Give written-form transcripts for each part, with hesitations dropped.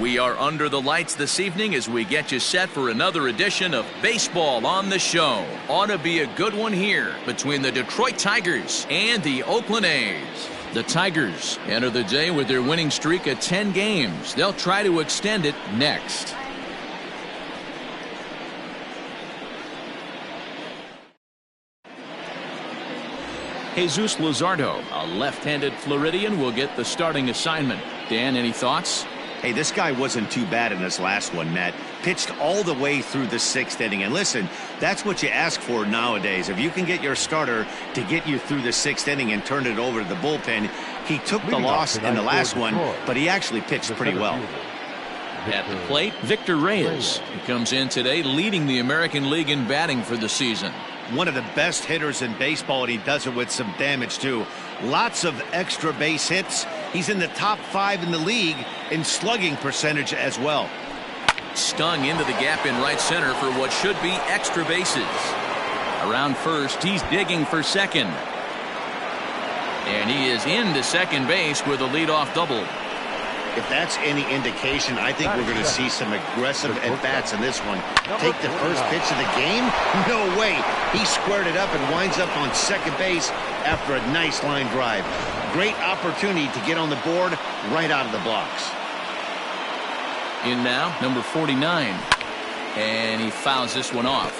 We are under the lights this evening as we get you set for another edition of Baseball on the Show. Ought to be a good one here between the Detroit Tigers and the Oakland A's. The Tigers enter the day with their winning streak at 10 games. They'll try to extend it next. Jesus Luzardo, a left-handed Floridian, will get the starting assignment. Dan, any thoughts? Hey, this guy wasn't too bad in this last one, Matt. Pitched all the way through the 6th inning. And listen, that's what you ask for nowadays. If you can get your starter to get you through the 6th inning and turn it over to the bullpen, he took the loss in the last one, but he actually pitched pretty well. At the plate, Victor Reyes. He comes in today leading the American League in batting for the season. One of the best hitters in baseball, and he does it with some damage, too. Lots of extra base hits. He's in the top 5 in the league in slugging percentage as well. Stung into the gap in right center for what should be extra bases. Around first, he's digging for second. And he is into second base with a leadoff double. If that's any indication, I think we're going to see some aggressive at-bats in this one. Take the first pitch of the game? No way. He squared it up and winds up on second base after a nice line drive. Great opportunity to get on the board right out of the blocks. In now, number 49. And he fouls this one off.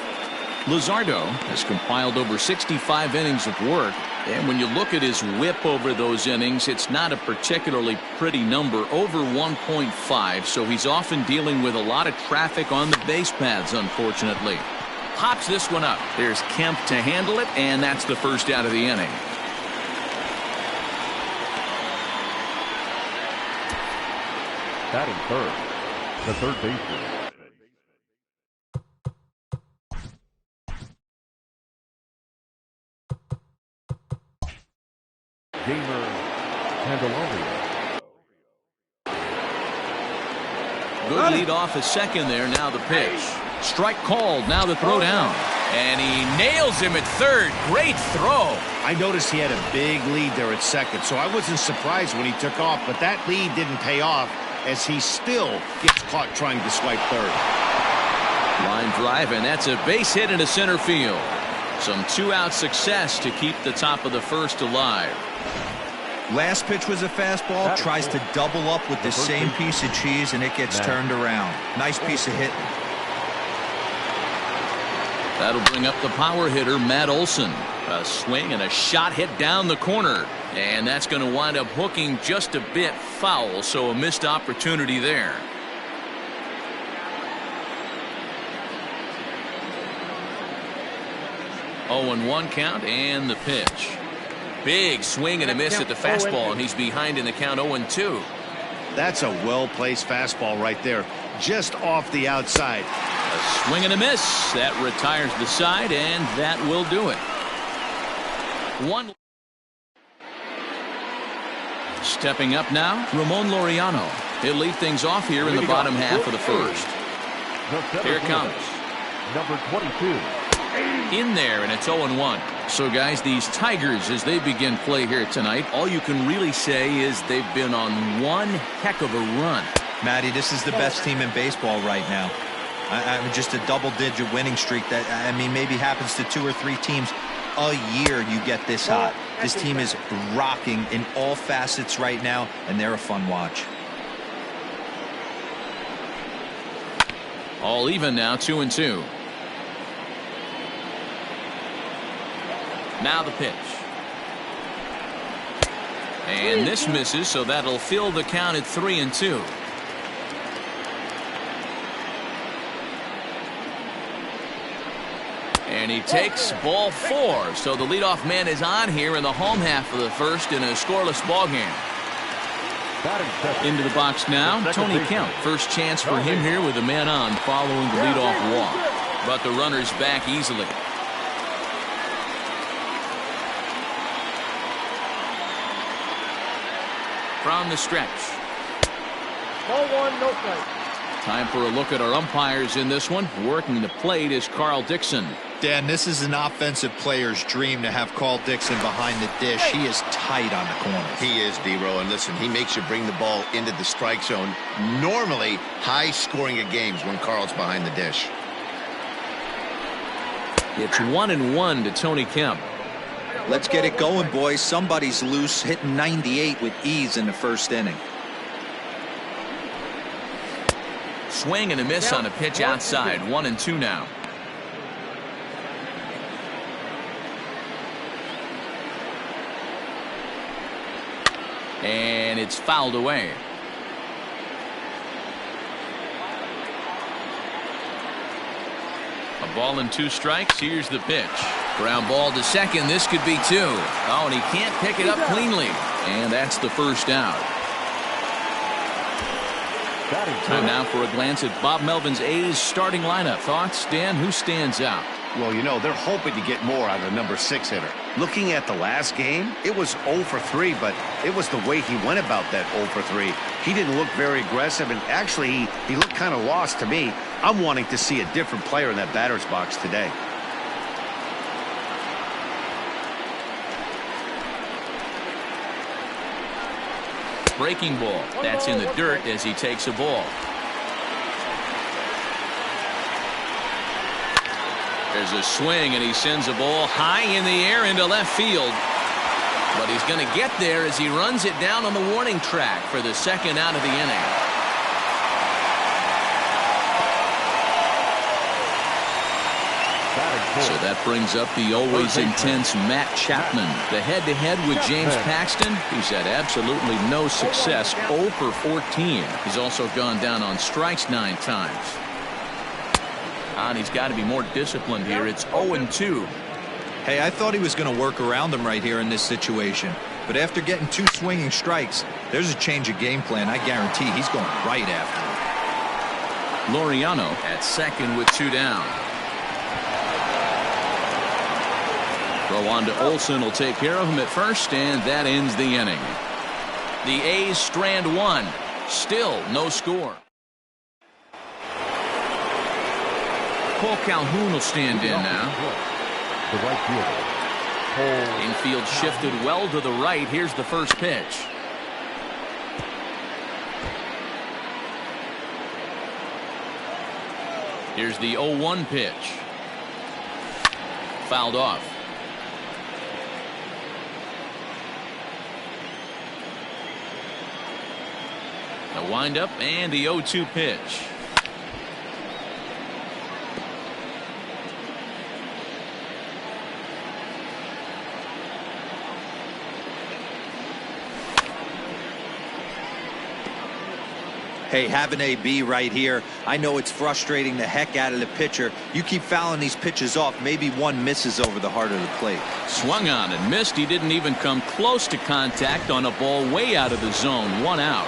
Luzardo has compiled over 65 innings of work. And when you look at his whip over those innings, it's not a particularly pretty number, over 1.5. So he's often dealing with a lot of traffic on the base paths, unfortunately. Pops this one up. There's Kemp to handle it, and that's the first out of the inning. Batting third, the third baseman. Good lead off a second there. Now the pitch. Strike called. Now the throw down. And he nails him at third. Great throw. I noticed he had a big lead there at second, so I wasn't surprised when he took off, but that lead didn't pay off as he still gets caught trying to swipe third. Line drive, and that's a base hit into center field. Some two-out success to keep the top of the first alive. Last pitch was a fastball, tries to double up with the same piece of cheese, and it gets turned around. Nice piece of hitting. That'll bring up the power hitter, Matt Olson. A swing and a shot hit down the corner. And that's going to wind up hooking just a bit foul, so a missed opportunity there. Oh, and 1 count, and the pitch. Big swing and a miss at the fastball, and he's behind in the count 0-2. That's a well-placed fastball right there, just off the outside. A swing and a miss. That retires the side, and that will do it. One. Stepping up now, Ramon Lauriano. He'll lead things off here in the bottom half of the first. Here it comes. Number 22. In there, and it's 0-1. So, guys, these Tigers, as they begin play here tonight, all you can really say is they've been on one heck of a run. Matty, this is the best team in baseball right now. I'm just a double-digit winning streak that, I mean, maybe happens to 2 or 3 teams a year you get this hot. This team is rocking in all facets right now, and they're a fun watch. All even now, 2-2. Now the pitch. And this misses, so that'll fill the count at 3-2. And he takes ball 4. So the leadoff man is on here in the home half of the first in a scoreless ball game. Into the box now, Tony Kemp. First chance for him here with a man on following the leadoff walk. But the runner's back easily. From the stretch. Ball 1, no strike. Time for a look at our umpires in this one. Working the plate is Carl Dixon. Dan, this is an offensive player's dream to have Carl Dixon behind the dish. He is tight on the corner. He is, D-Row, and listen, he makes you bring the ball into the strike zone. Normally, high scoring of games when Carl's behind the dish. It's 1-1 to Tony Kemp. Let's get it going, boys. Somebody's loose, hitting 98 with ease in the first inning. Swing and a miss on a pitch outside. 1-2 now. And it's fouled away. A ball and 2 strikes. Here's the pitch. Ground ball to second. This could be 2. Oh, and he can't pick it up cleanly. And that's the first out. Time now for a glance at Bob Melvin's A's starting lineup. Thoughts, Dan? Who stands out? Well, you know, they're hoping to get more out of the number 6 hitter. Looking at the last game, it was 0 for 3, but it was the way he went about that 0 for 3. He didn't look very aggressive, and actually, he looked kind of lost to me. I'm wanting to see a different player in that batter's box today. Breaking ball. That's in the dirt as he takes a ball. There's a swing, and he sends a ball high in the air into left field. But he's going to get there as he runs it down on the warning track for the second out of the inning. So that brings up the always intense Matt Chapman. The head-to-head with James Paxton. He's had absolutely no success. 0 for 14. He's also gone down on strikes 9 times. And he's got to be more disciplined here. It's 0-2. Hey, I thought he was going to work around him right here in this situation. But after getting 2 swinging strikes, there's a change of game plan. I guarantee he's going right after him. Lauriano at second with 2 down. Throw on to Olsen will take care of him at first, and that ends the inning. The A's strand 1. Still no score. Paul Calhoun will stand in now. The right fielder. Infield shifted well to the right. Here's the first pitch. Here's the 0-1 pitch. Fouled off. The windup and the 0-2 pitch. Hey, have an AB right here. I know it's frustrating the heck out of the pitcher. You keep fouling these pitches off. Maybe one misses over the heart of the plate. Swung on and missed. He didn't even come close to contact on a ball way out of the zone. 1 out.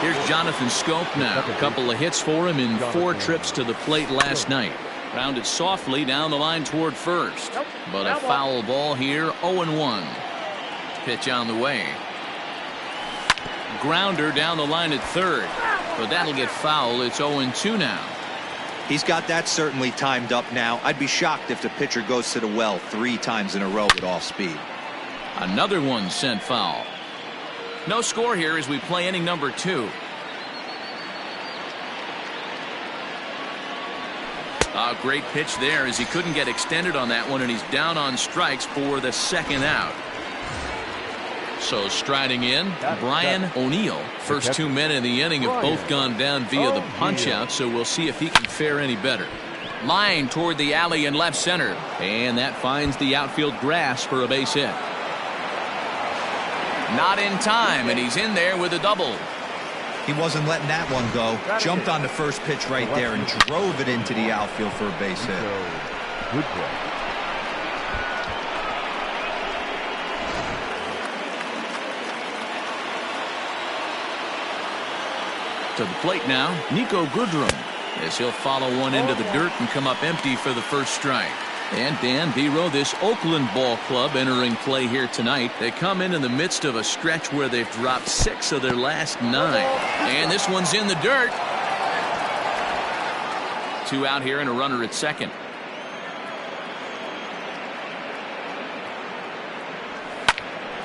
Here's Jonathan Scope now. A couple of hits for him in 4 trips to the plate last night. Rounded softly down the line toward first. But a foul ball here. 0-1. Pitch on the way. Grounder down the line at third. But that'll get foul. It's 0-2 now. He's got that certainly timed up now. I'd be shocked if the pitcher goes to the well 3 times in a row with off speed. Another one sent foul. No score here as we play inning number 2. A great pitch there as he couldn't get extended on that one, and he's down on strikes for the second out. So striding in, Brian O'Neill. First 2 men in the inning have both gone down via the punch-out, so we'll see if he can fare any better. Line toward the alley in left center, and that finds the outfield grass for a base hit. Not in time, and he's in there with a double. He wasn't letting that one go. Jumped on the first pitch right there and drove it into the outfield for a base hit. Good play. To the plate now, Nico Goodrum, as he'll follow one into the dirt and come up empty for the first strike. And Dan Biro, this Oakland ball club entering play here tonight. They come in the midst of a stretch where they've dropped 6 of their last 9. And this one's in the dirt. 2 out here and a runner at second.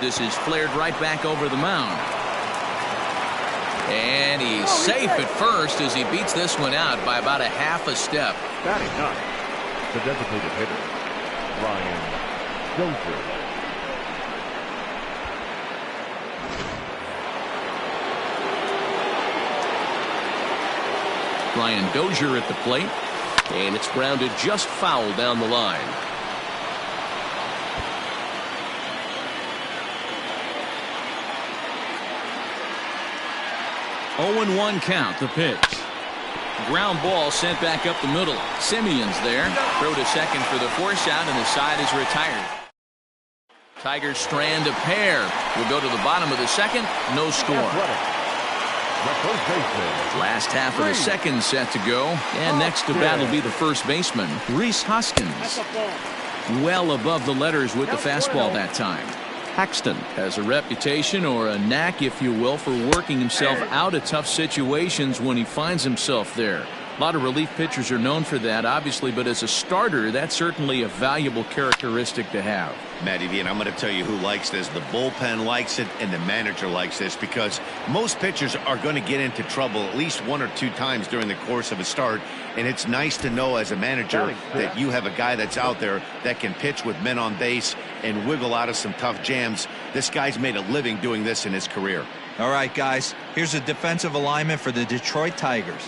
This is flared right back over the mound. And he's safe at first as he beats this one out by about a half a step. Batting ninth, the designated hitter, Ryan Dozier. Ryan Dozier at the plate. And it's grounded just foul down the line. 0-1 count, the pitch. Ground ball sent back up the middle. Simeon's there. Throw to second for the force out, and the side is retired. Tigers strand a pair. We'll go to the bottom of the second. No score. Last half of the second set to go. And next to bat will be the first baseman, Reese Hoskins. Well above the letters with the fastball that time. Paxton has a reputation, or a knack if you will, for working himself out of tough situations when he finds himself there. A lot of relief pitchers are known for that, obviously, but as a starter, that's certainly a valuable characteristic to have. Matty V, and I'm going to tell you who likes this. The bullpen likes it, and the manager likes this, because most pitchers are going to get into trouble at least 1 or 2 times during the course of a start, and it's nice to know as a manager that you have a guy that's out there that can pitch with men on base and wiggle out of some tough jams. This guy's made a living doing this in his career. All right, guys, here's a defensive alignment for the Detroit Tigers.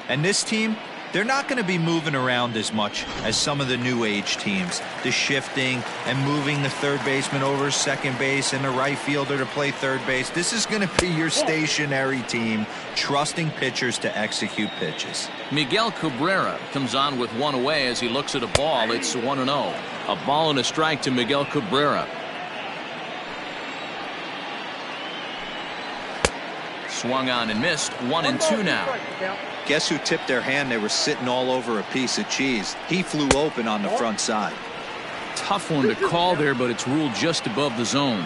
And this team, they're not going to be moving around as much as some of the new age teams. The shifting and moving the third baseman over second base and the right fielder to play third base. This is going to be your stationary team, trusting pitchers to execute pitches. Miguel Cabrera comes on with one away as he looks at a ball. It's 1-0. A ball and a strike to Miguel Cabrera. Swung on and missed. 1-2 now. Guess who tipped their hand? They were sitting all over a piece of cheese. He flew open on the front side. Tough one to call there, but it's ruled just above the zone.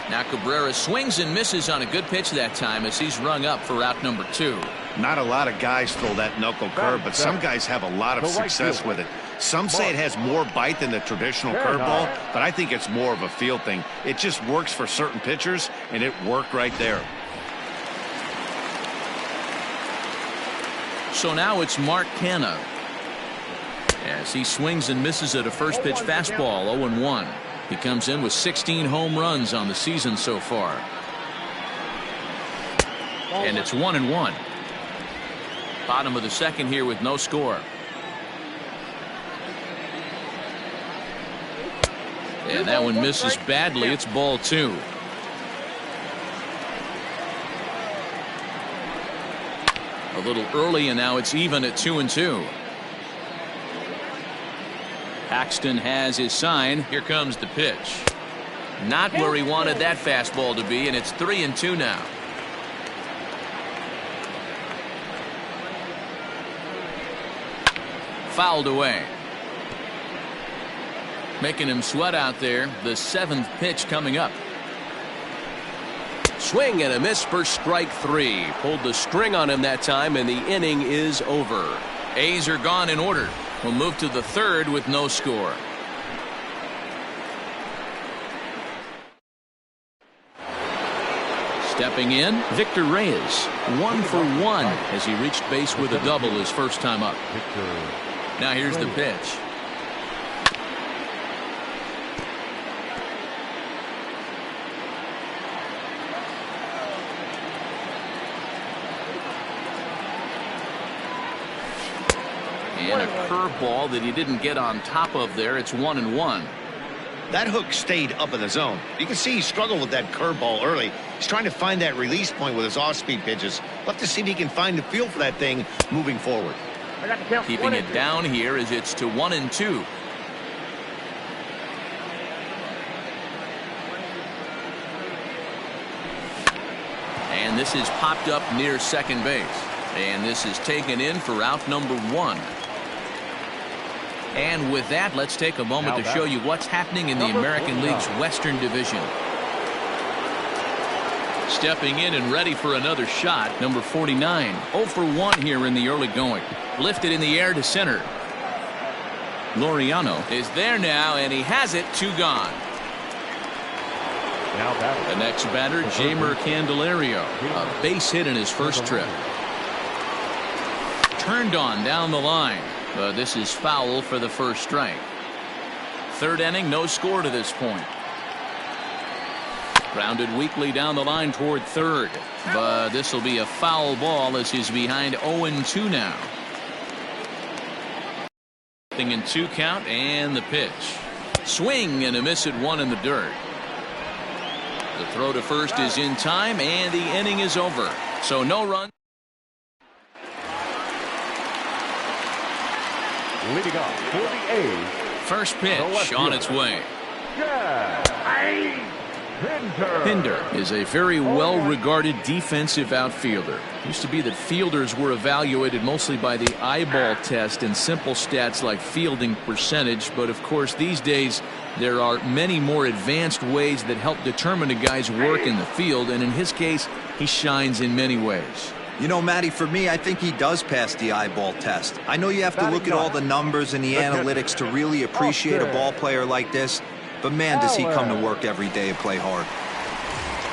Now Cabrera swings and misses on a good pitch that time as he's rung up for out number 2. Not a lot of guys throw that knuckle curve, but some guys have a lot of success with it. Some say it has more bite than the traditional curveball, but I think it's more of a feel thing. It just works for certain pitchers, and it worked right there. So now it's Mark Canha as he swings and misses at a first pitch fastball. 0-1. He comes in with 16 home runs on the season so far. And it's 1-1. Bottom of the second here with no score. And that one misses badly. It's ball 2. A little early, and now it's even at 2-2. Paxton has his sign. Here comes the pitch. Not where he wanted that fastball to be, and it's 3-2 now. Fouled away. Making him sweat out there. The 7th pitch coming up. Swing and a miss for strike 3. Pulled the string on him that time, and the inning is over. A's are gone in order. We'll move to the 3rd with no score. Stepping in, Victor Reyes. 1 for 1 as he reached base with a double his first time up. Now here's the pitch. And a curveball that he didn't get on top of there. It's 1-1. That hook stayed up in the zone. You can see he struggled with that curveball early. He's trying to find that release point with his off-speed pitches. We'll have to see if he can find the feel for that thing moving forward. Keeping it down here as it's to 1-2. And this is popped up near second base. And this is taken in for out number 1. And with that, let's take a moment to show you what's happening in the American League's Western Division. Stepping in and ready for another shot, number 49. 0 for 1 here in the early going. Lifted in the air to center. Lauriano is there now, and he has it. 2 gone. Now batting. The next batter, Jeimer Candelario. A base hit in his first trip. Turned on down the line, but this is foul for the first strike. 3rd inning, no score to this point. Grounded weakly down the line toward 3rd, but this will be a foul ball as he's behind 0-2 now. In 2 count, and the pitch. Swing and a miss at 1 in the dirt. The throw to first is in time, and the inning is over. So no run. Leading off for the A's. First pitch on its way. Pinder is a very well-regarded defensive outfielder. It used to be that fielders were evaluated mostly by the eyeball test and simple stats like fielding percentage, but of course these days there are many more advanced ways that help determine a guy's work in the field, and in his case he shines in many ways. You know, Matty, for me, I think he does pass the eyeball test. I know you have to look at all the numbers and the analytics to really appreciate a ball player like this, but man, does he come to work every day and play hard.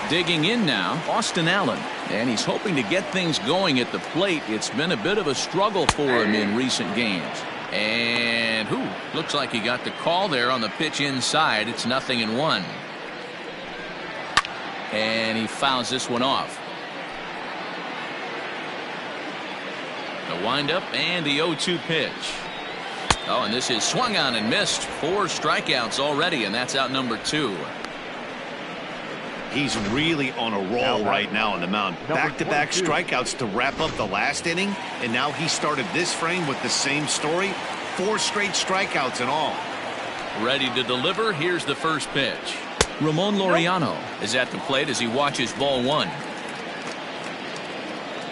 Digging in now, Austin Allen, and he's hoping to get things going at the plate. It's been a bit of a struggle for him in recent games. And looks like he got the call there on the pitch inside. It's 0-1. And he fouls this one off. The windup and the 0-2 pitch. Oh, and this is swung on and missed. 4 strikeouts already, and that's out number 2. He's really on a roll right now on the mound. Back-to-back strikeouts to wrap up the last inning, and now he started this frame with the same story. 4 straight strikeouts in all. Ready to deliver. Here's the first pitch. Ramon Lauriano is at the plate as he watches ball 1.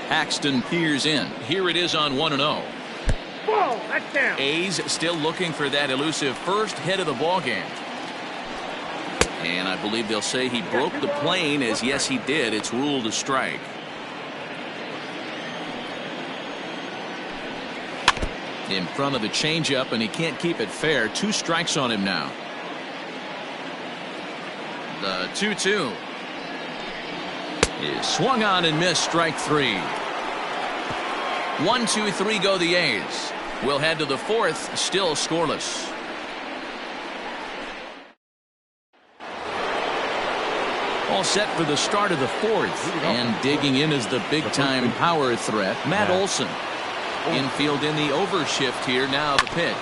Axton peers in. Here it is on 1-0. Whoa, that's down. A's still looking for that elusive first hit of the ball game. And I believe they'll say he broke the plane, as yes he did. It's ruled a strike. In front of the changeup, and he can't keep it fair. 2 strikes on him now. The 2-2 is swung on and missed. Strike 3. 1, 2, 3 go the A's. We'll head to the 4th, still scoreless. All set for the start of the 4th, and digging in is the big-time power threat, Matt Olson. Infield in the overshift here. Now the pitch.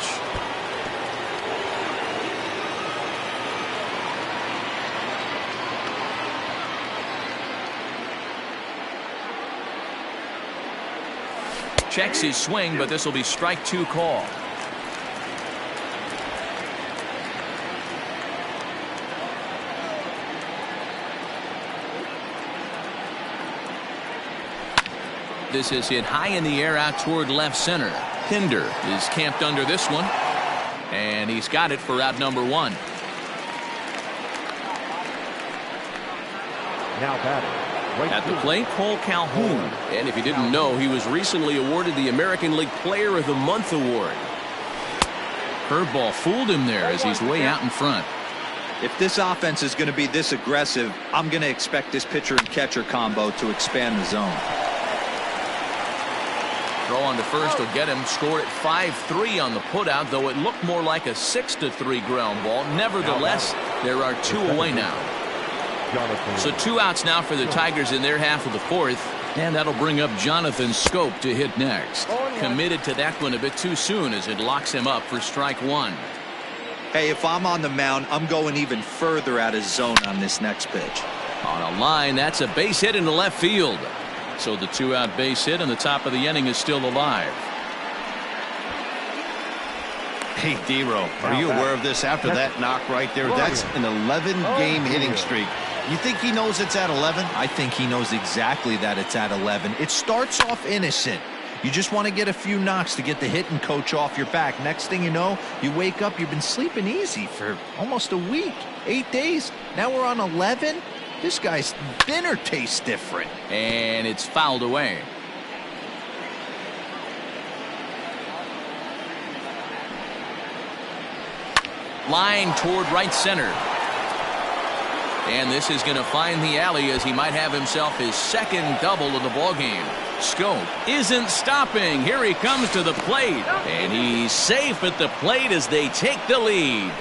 Checks his swing, but this will be strike 2 call. This is hit high in the air out toward left center. Pinder is camped under this one, and he's got it for out number 1. Now batting. At the plate, Cole Calhoun. And if you didn't know, he was recently awarded the American League Player of the Month award. Curveball fooled him there as he's way out in front. If this offense is going to be this aggressive, I'm going to expect this pitcher and catcher combo to expand the zone. Throw on to first will get him. Score at 5-3 on the putout, though it looked more like a 6-3 ground ball. Nevertheless, there are 2 away now. So 2 outs now for the Tigers in their half of the 4th, and that'll bring up Jonathan Scope to hit next. Committed to that one a bit too soon as it locks him up for strike 1. Hey, if I'm on the mound, I'm going even further out of zone on this next pitch. On a line, that's a base hit into left field. So the 2-out base hit and the top of the inning is still alive. Hey, D-Row, are you aware of this after that knock right there? That's an 11-game hitting streak. You think he knows it's at 11? I think he knows exactly that it's at 11. It starts off innocent. You just want to get a few knocks to get the hitting coach off your back. Next thing you know, you wake up, you've been sleeping easy for almost a week, 8 days. Now we're on 11. This guy's dinner tastes different. And it's fouled away. Line toward right center. And this is going to find the alley as he might have himself his second double of the ballgame. Schoop isn't stopping. Here he comes to the plate. And he's safe at the plate as they take the lead.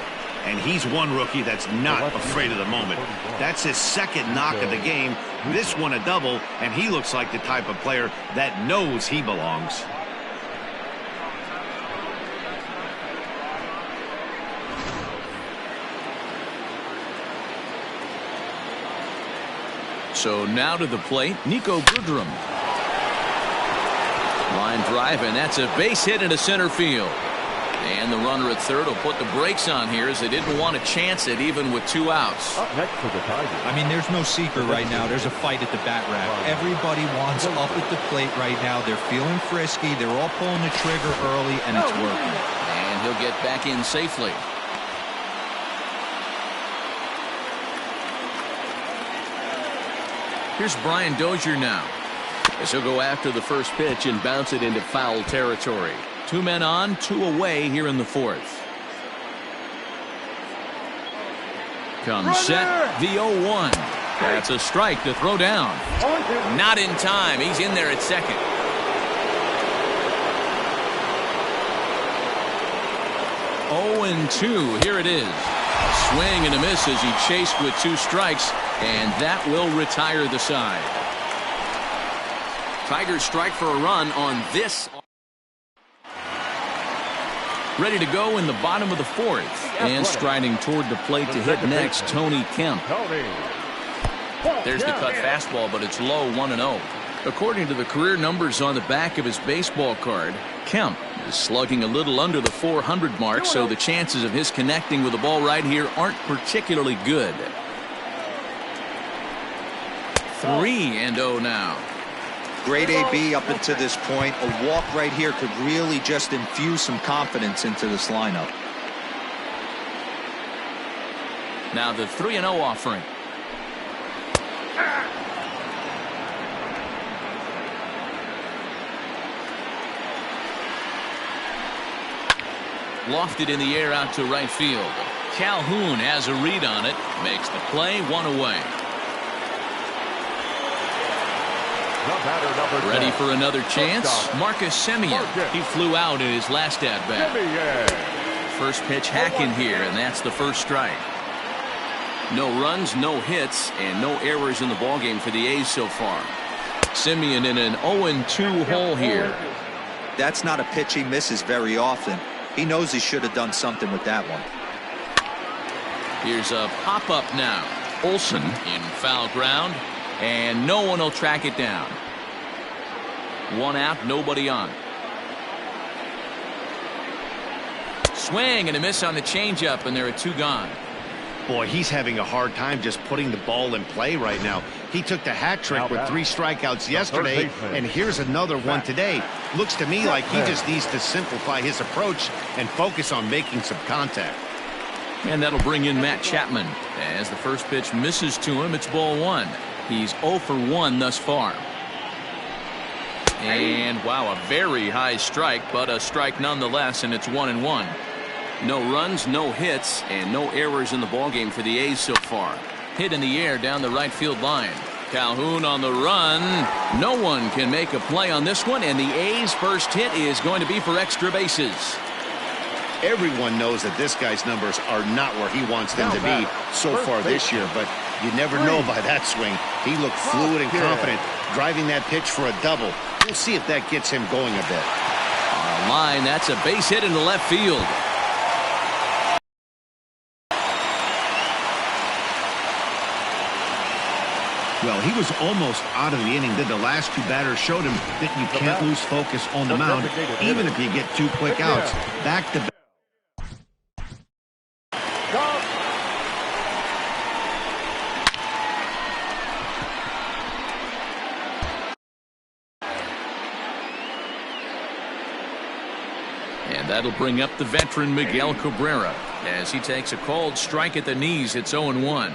And he's one rookie that's not afraid of the moment. That's his second knock of the game. This one a double, and he looks like the type of player that knows he belongs. So now to the plate, Nico Goodrum. Line drive, and that's a base hit into center field. And the runner at third will put the brakes on here as they didn't want to chance it even with 2 outs. Up next for the Tigers. I mean, there's no secret right now. There's a fight at the bat rack. Everybody wants up at the plate right now. They're feeling frisky. They're all pulling the trigger early, and it's working. And he'll get back in safely. Here's Brian Dozier now, as he'll go after the first pitch and bounce it into foul territory. 2 men on, 2 away here in the 4th. Comes set, the 0-1. That's a strike to throw down. Not in time. He's in there at second. And 2. Here it is. Swing and a miss as he chased with 2 strikes, and that will retire the side. Tigers strike for a run on this. Ready to go in the bottom of the 4th. And striding toward the plate to hit next, Tony Kemp. There's the cut fastball, but it's low, 1-0. According to the career numbers on the back of his baseball card, Kemp is slugging a little under the 400 mark, so the chances of his connecting with the ball right here aren't particularly good. 3-0 now. Great AB up until this point. A walk right here could really just infuse some confidence into this lineup. Now the 3-0 offering. Lofted in the air out to right field. Calhoun has a read on it. Makes the play, 1 away. Ready for another chance? Marcus Semien. He flew out in his last at-bat. First pitch hacking here, and that's the first strike. No runs, no hits, and no errors in the ballgame for the A's so far. Semien in an 0-2 hole here. That's not a pitch he misses very often. He knows he should have done something with that one. Here's a pop-up now. Olsen in foul ground, and no one will track it down. 1 out, nobody on. Swing and a miss on the changeup, and there are 2 gone. Boy, he's having a hard time just putting the ball in play right now. He took the hat trick with 3 strikeouts yesterday, and here's another one today. Looks to me like he just needs to simplify his approach and focus on making some contact. And that'll bring in Matt Chapman. As the first pitch misses to him, it's ball 1. He's 0 for 1 thus far. And wow, a very high strike, but a strike nonetheless, and it's 1-1. No runs, no hits, and no errors in the ballgame for the A's so far. Hit in the air down the right field line. Calhoun on the run. No one can make a play on this one, and the A's first hit is going to be for extra bases. Everyone knows that this guy's numbers are not where he wants them to be so far this year, but you never know by that swing. He looked fluid and confident, driving that pitch for a double. We'll see if that gets him going a bit. On a line, that's a base hit into left field. Well, he was almost out of the inning. The last 2 batters showed him that you can't lose focus on the mound, even if you get 2 quick outs. Back to back. And that'll bring up the veteran Miguel Cabrera as he takes a called strike at the knees. It's 0-1.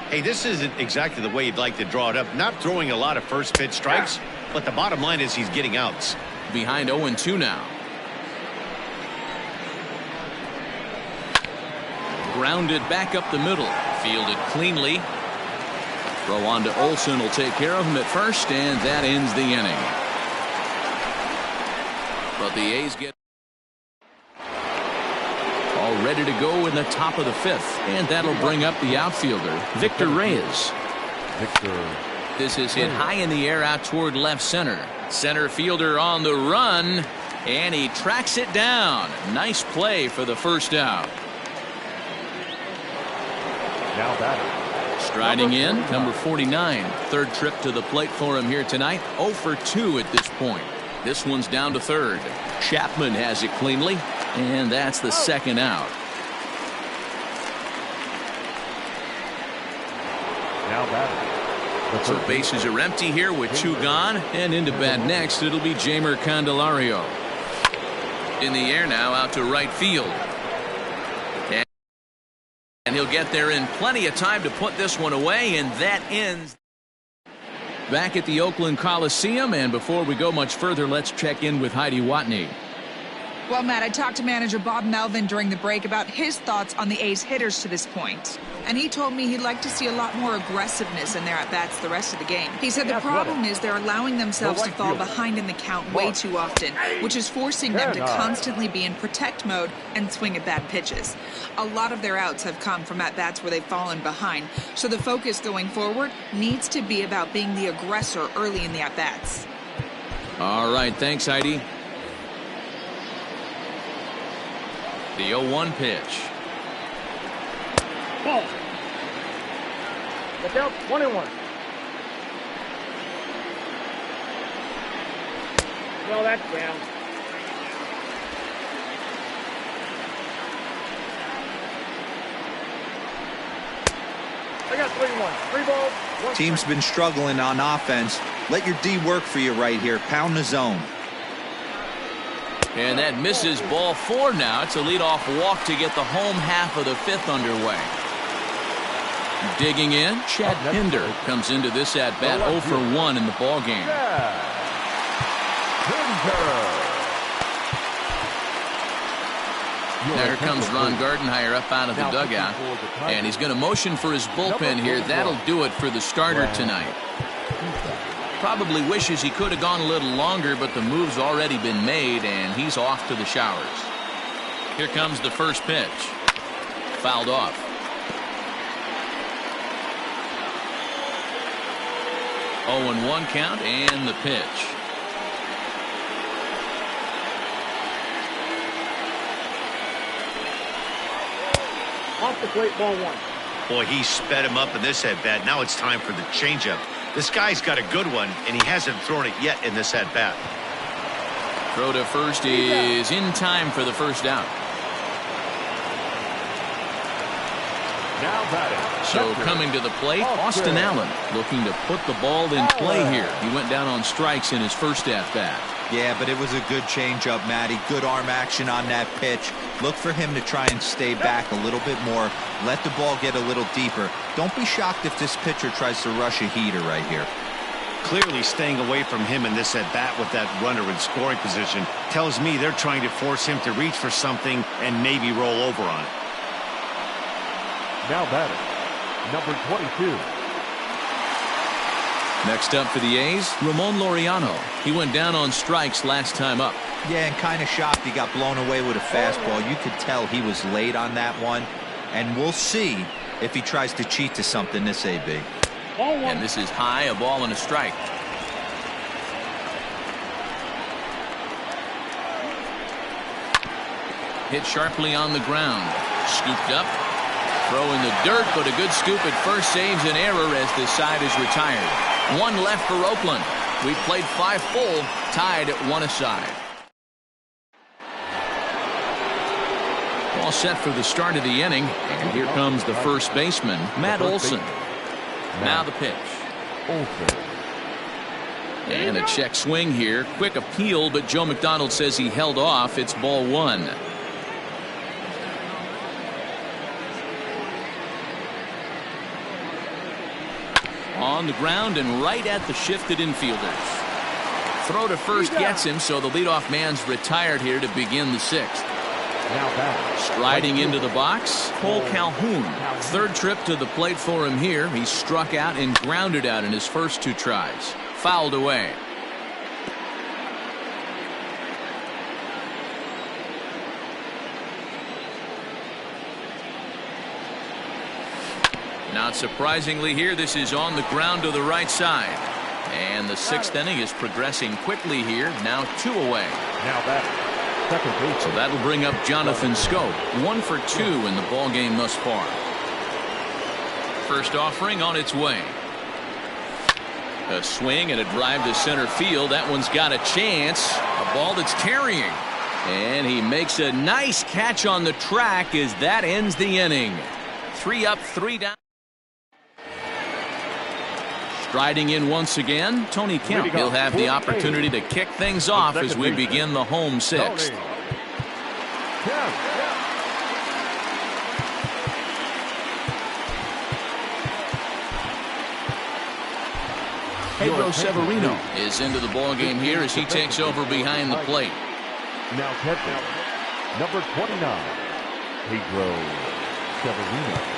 Hey, this isn't exactly the way you'd like to draw it up. Not throwing a lot of first pitch strikes, but the bottom line is he's getting outs. Behind 0-2 now. Grounded back up the middle. Fielded cleanly. Throw on to Olsen will take care of him at first, and that ends the inning. But the A's get all ready to go in the top of the fifth, and that'll bring up the outfielder, Victor Reyes. This is hit high in the air out toward left center. Center fielder on the run, and he tracks it down. Nice play for the first out. Now batting. Striding in, number 49. Third trip to the plate for him here tonight. 0 for 2 at this point. This one's down to third. Chapman has it cleanly, and that's the second out. Now batting. So bases are empty here with 2 gone, and into bat next it'll be Jeimer Candelario. In the air now out to right field. And he'll get there in plenty of time to put this one away, and that ends. Back at the Oakland Coliseum, and before we go much further, let's check in with Heidi Watney. Well, Matt, I talked to manager Bob Melvin during the break about his thoughts on the A's hitters to this point. And he told me he'd like to see a lot more aggressiveness in their at-bats the rest of the game. He said the problem is they're allowing themselves to fall behind in the count way too often, which is forcing them to constantly be in protect mode and swing at bad pitches. A lot of their outs have come from at-bats where they've fallen behind, so the focus going forward needs to be about being the aggressor early in the at-bats. All right, thanks, Heidi. The 0-1 pitch. Ball. Look out, 1-1. No, that's down. I got 3-1. 3 balls. 1 Team's been struggling on offense. Let your D work for you right here. Pound the zone. And that misses ball 4 now. It's a leadoff walk to get the home half of the fifth underway. Digging in, Chad Pinder comes into this at-bat 0 for 1 in the ballgame. Now here comes Ron Gardenhire up out of the dugout, and he's going to motion for his bullpen here. That'll do it for the starter tonight. Probably wishes he could have gone a little longer, but the move's already been made, and he's off to the showers. Here comes the first pitch. Fouled off. Oh, and 1 count, and the pitch. Off the plate, ball 1. Boy, he sped him up in this at-bat. Now it's time for the changeup. This guy's got a good one, and he hasn't thrown it yet in this at-bat. Throw to first is in time for the first out. Now batting. So coming to the plate, Austin Allen looking to put the ball in play here. He went down on strikes in his first at-bat. Yeah, but it was a good changeup, Matty. Good arm action on that pitch. Look for him to try and stay back a little bit more. Let the ball get a little deeper. Don't be shocked if this pitcher tries to rush a heater right here. Clearly staying away from him in this at-bat with that runner in scoring position tells me they're trying to force him to reach for something and maybe roll over on it. Now batting. Number 22. Next up for the A's, Ramon Lauriano. He went down on strikes last time up. Yeah, and kind of shocked he got blown away with a fastball. You could tell he was late on that one. And we'll see if he tries to cheat to something this AB. And this is high, a ball and a strike. Hit sharply on the ground. Scooped up. Throw in the dirt, but a good scoop at first saves an error as this side is retired. 1 left for Oakland. We've played 5 full, tied at 1 aside. All set for the start of the inning, and here comes the first baseman, Matt Olson. Now the pitch. And a check swing here. Quick appeal, but Joe McDonald says he held off. It's ball 1. On the ground and right at the shifted infielders. Throw to first gets him, so the leadoff man's retired here to begin the 6th. Now batting. Striding into the box, Cole Calhoun. Third trip to the plate for him here. He struck out and grounded out in his first 2 tries. Fouled away. Not surprisingly here, this is on the ground to the right side. And the 6th inning is progressing quickly here. Now 2 away. Now batting. Second base. So that'll bring up Jonathan Scope. 1 for 2 in the ball game thus far. First offering on its way. A swing and a drive to center field. That one's got a chance. A ball that's carrying. And he makes a nice catch on the track as that ends the inning. 3 up, 3 down. Striding in once again, Tony Kemp. He'll have the opportunity to kick things off as we begin the home 6th. Pedro Severino is into the ball game here as he takes over behind the plate. Now catching number 29, Pedro Severino.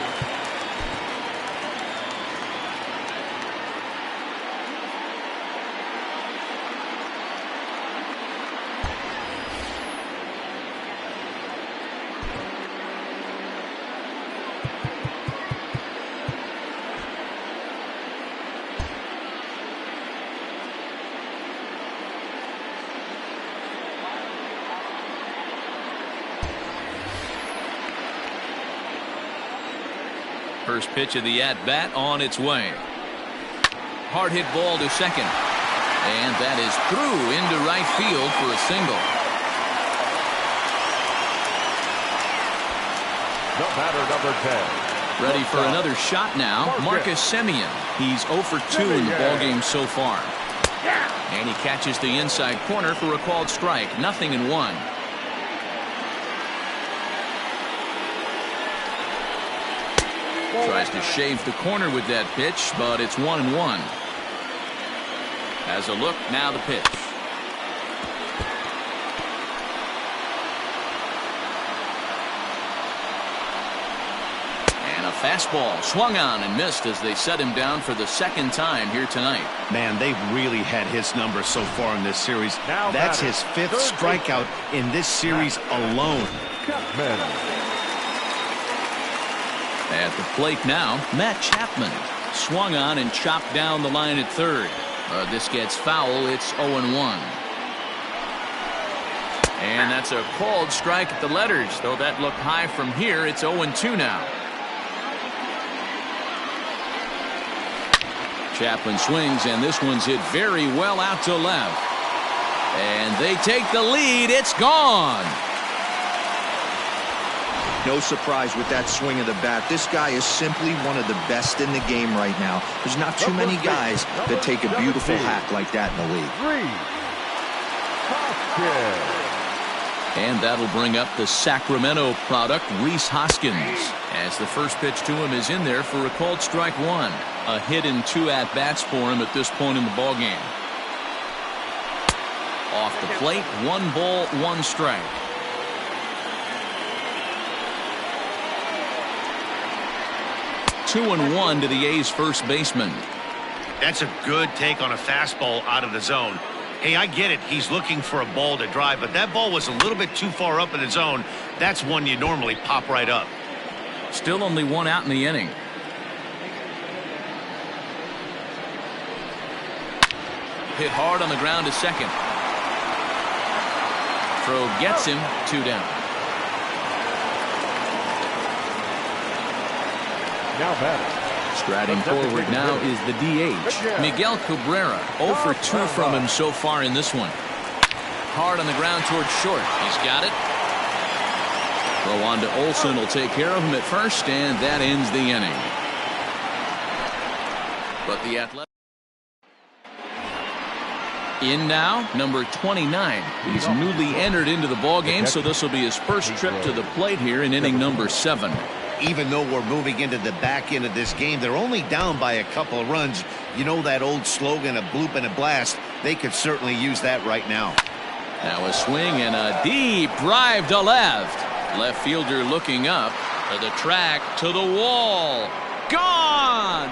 First pitch of the at-bat on its way. Hard hit ball to second. And that is through into right field for a single. The batter, number 10. Ready for another shot now. Marcus Semien. He's 0 for 2 in the ballgame so far. And he catches the inside corner for a called strike. 0-1. Tries to shave the corner with that pitch, but it's 1-1. Has a look, now the pitch. And a fastball swung on and missed as they set him down for the 2nd time here tonight. Man, they've really had his number so far in this series. That's his 5th strikeout in this series alone. Chapman. At the plate now, Matt Chapman. Swung on and chopped down the line at third. This gets foul. It's 0-1. And that's a called strike at the letters. Though that looked high from here, it's 0-2 now. Chapman swings, and this one's hit very well out to left. And they take the lead. It's gone. No surprise with that swing of the bat. This guy is simply one of the best in the game right now. There's not too many guys that take a beautiful hack like that in the league. And that'll bring up the Sacramento product, Reese Hoskins, as the first pitch to him is in there for a called strike 1. A hit in 2 at-bats for him at this point in the ballgame. Off the plate, 1 ball, 1 strike. Two and 1 to the A's first baseman. That's a good take on a fastball out of the zone. Hey, I get it. He's looking for a ball to drive, but that ball was a little bit too far up in the zone. That's one you normally pop right up. Still only 1 out in the inning. Hit hard on the ground to second. Throw gets him, 2 down. Now batting. Striding forward now is the DH, Miguel Cabrera. 0 for 2 from him so far in this one. Hard on the ground towards short. He's got it. Throw on to Olsen will take care of him at first, and that ends the inning. But the Athletic. In now, number 29. He's newly entered into the ballgame, so this will be his first trip to the plate here in inning number 7. Even though we're moving into the back end of this game, they're only down by a couple of runs. You know that old slogan, a bloop and a blast. They could certainly use that right now. Now a swing and a deep drive to left. Left fielder looking up. To the track, to the wall. Gone!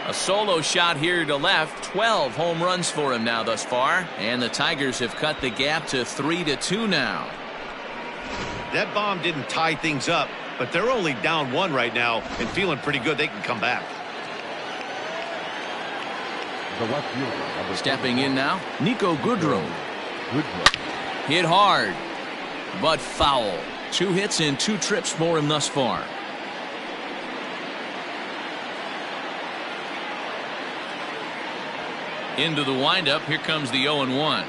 A solo shot here to left. 12 home runs for him now thus far. And the Tigers have cut the gap to 3-2 now. That bomb didn't tie things up, but they're only down 1 right now and feeling pretty good they can come back. The left fielder. Stepping in now, Nico Goodrum. Hit hard, but foul. 2 hits and 2 trips for him thus far. Into the windup, here comes the 0-1.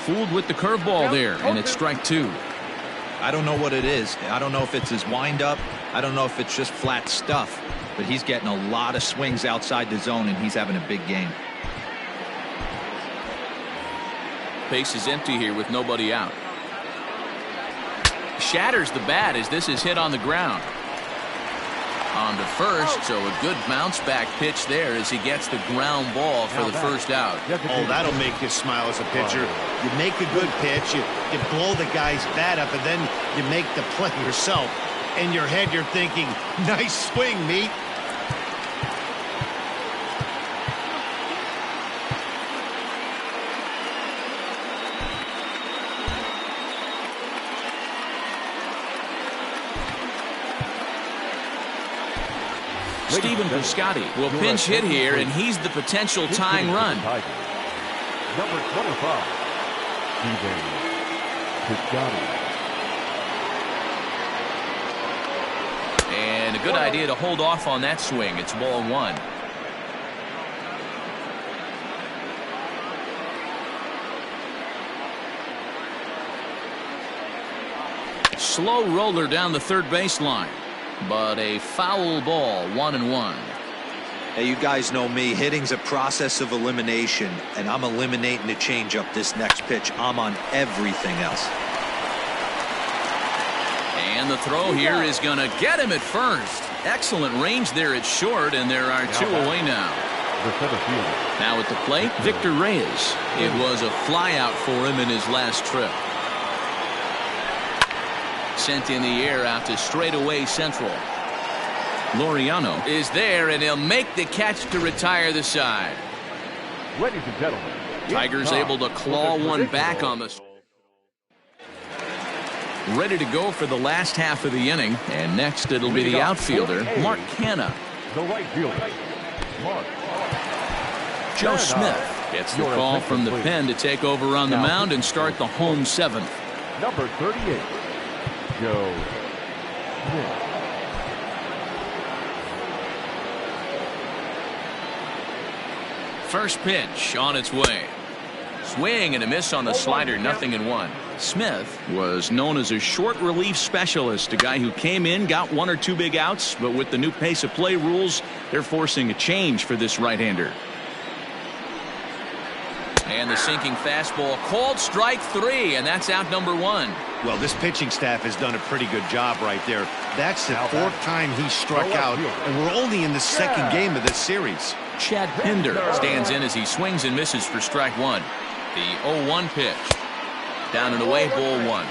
Fooled with the curveball there, and it's strike 2. I don't know what it is. I don't know if it's his windup. I don't know if it's just flat stuff. But he's getting a lot of swings outside the zone, and he's having a big game. Base is empty here with nobody out. Shatters the bat as this is hit on the ground. On to first, so a good bounce back pitch there as he gets the ground ball for the first out. Oh, that'll make you smile as a pitcher. You make a good pitch, you blow the guy's bat up, and then you make the play yourself. In your head, you're thinking, nice swing, meat. Stephen Piscotty will pinch hit here, and he's the potential tying run. Number 25, Stephen Piscotty. And a good idea to hold off on that swing. It's ball 1. Slow roller down the third baseline. But a foul ball, 1-1. Hey, you guys know me. Hitting's a process of elimination, and I'm eliminating the changeup this next pitch. I'm on everything else. And the throw here is going to get him at first. Excellent range there at short, and there are 2 away now. Now at the plate, Victor Reyes. It was a flyout for him in his last trip. Sent in the air out to straightaway central. Lauriano is there, and he'll make the catch to retire the side. Ladies and gentlemen, Tigers able to claw one back on the. Ready to go for the last half of the inning, and next it'll be the outfielder, Mark Canha. The right fielder, Mark. Joe Smith gets the call from the pen to take over on the mound and start the home 7th. Number 38. Joe Smith. First pitch on its way. Swing and a miss on the slider, 0-1. Smith was known as a short relief specialist, a guy who came in, got 1 or 2 big outs, but with the new pace of play rules, they're forcing a change for this right-hander. And the sinking fastball called strike 3, and that's out number 1. Well, this pitching staff has done a pretty good job right there. That's the 4th time he struck out, and we're only in the 2nd game of this series. Chad Pinder stands in as he swings and misses for strike 1. The 0-1 pitch. Down and away, ball 1.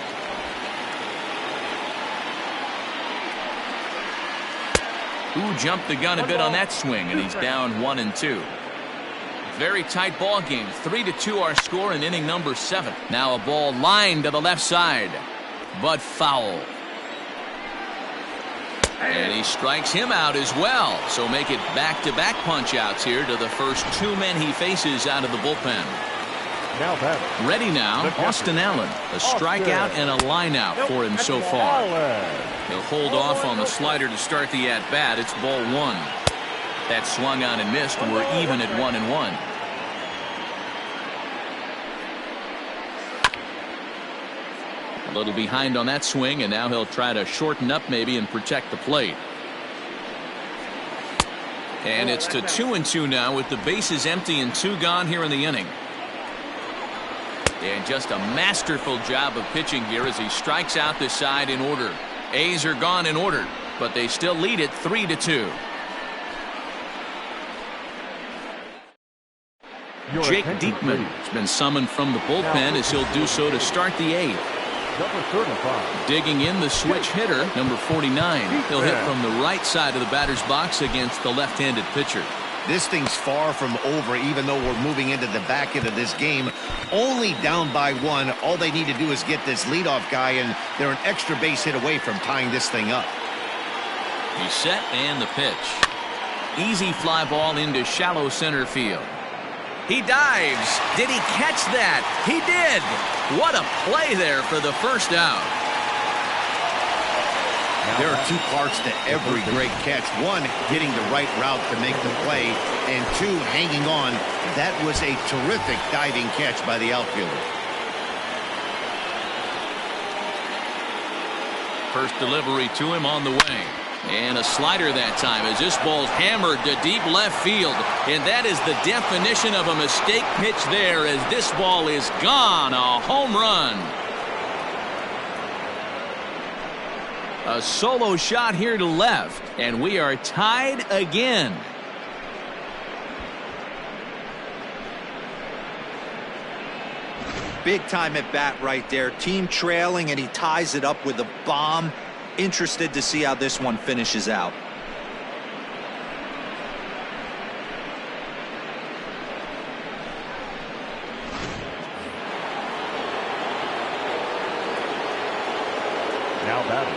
Who jumped the gun a bit on that swing, and he's down 1-2. Very tight ball game. 3-2 our score in inning number 7. Now a ball lined to the left side, but foul. And he strikes him out as well. So make it back-to-back punch-outs here to the first 2 men he faces out of the bullpen. Now ready now, Austin Allen. A strikeout and a line-out for him so far. He'll hold off on the slider to start the at-bat. It's ball 1. That swung on and missed. We're even at 1-1. A little behind on that swing, and now he'll try to shorten up maybe and protect the plate. And it's to 2-2 now with the bases empty and 2 gone here in the inning. And just a masterful job of pitching here as he strikes out the side in order. A's are gone in order, but they still lead it 3-2. Jake Diekman has been summoned from the bullpen as he'll do so to start the 8th. Number 35. Digging in the switch hitter, number 49. He'll hit from the right side of the batter's box against the left-handed pitcher. This thing's far from over, even though we're moving into the back end of this game. Only down by 1. All they need to do is get this leadoff guy, and they're an extra base hit away from tying this thing up. He's set, and the pitch. Easy fly ball into shallow center field. He dives. Did he catch that? He did. What a play there for the first out. There are 2 parts to every great catch. 1, getting the right route to make the play, and 2, hanging on. That was a terrific diving catch by the outfielder. First delivery to him on the way. And a slider that time as this ball's hammered to deep left field. And that is the definition of a mistake pitch there as this ball is gone. A home run. A solo shot here to left. And we are tied again. Big time at bat right there. Team trailing, and he ties it up with a bomb. Interested to see how this one finishes out. Now batting,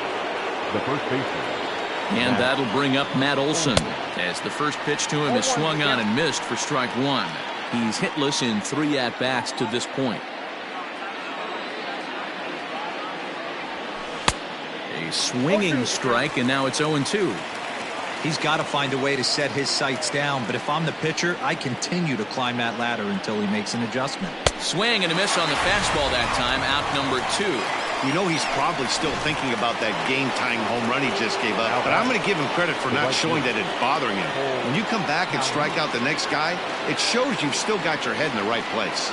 the first baseman. And that'll bring up Matt Olson as the first pitch to him is swung on and missed for strike 1. He's hitless in 3 at-bats to this point. A swinging strike, and now it's 0-2. He's got to find a way to set his sights down, but if I'm the pitcher, I continue to climb that ladder until he makes an adjustment. Swing and a miss on the fastball that time, out number 2. You know he's probably still thinking about that game-tying home run he just gave up, but I'm going to give him credit for not showing that it's bothering him. When you come back and strike out the next guy, it shows you've still got your head in the right place.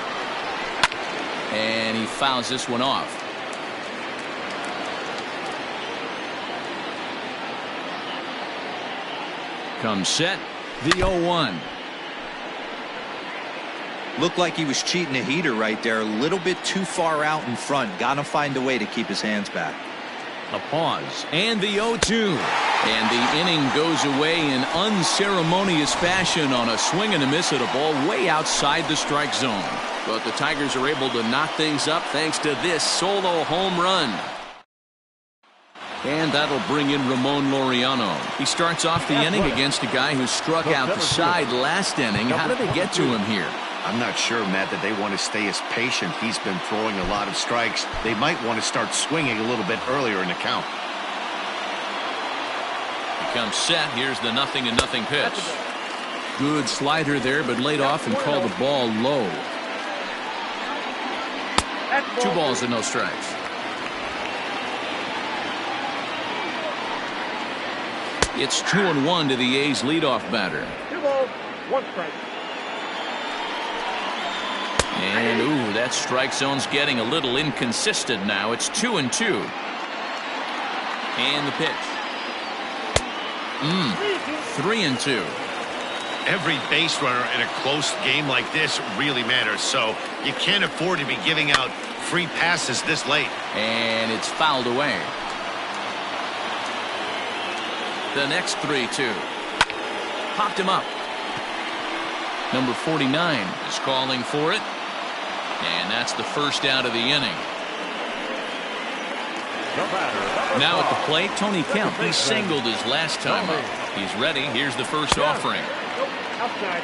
And he fouls this one off. Comes set, the 0-1. Looked like he was cheating a heater right there. A little bit too far out in front. Got to find a way to keep his hands back. A pause, and the 0-2. And the inning goes away in unceremonious fashion on a swing and a miss at a ball way outside the strike zone. But the Tigers are able to knock things up thanks to this solo home run. And that'll bring in Ramon Lauriano. He starts off the inning against a guy who struck out the side last inning. How did they get to him here? I'm not sure, Matt, that they want to stay as patient. He's been throwing a lot of strikes. They might want to start swinging a little bit earlier in the count. He comes set. Here's the 0-0 pitch. Good slider there, but laid off and called the ball low. 2 balls and no strikes. It's 2-1 to the A's leadoff batter. 2 balls, 1 strike. And ooh, that strike zone's getting a little inconsistent now. It's 2-2. And the pitch. 3-2. Every base runner in a close game like this really matters, so you can't afford to be giving out free passes this late. And it's fouled away. The next 3-2. Popped him up. Number 49 is calling for it. And that's the first out of the inning. Now at the plate, Tony Kemp. He singled his last time up. He's ready. Here's the first offering. Outside.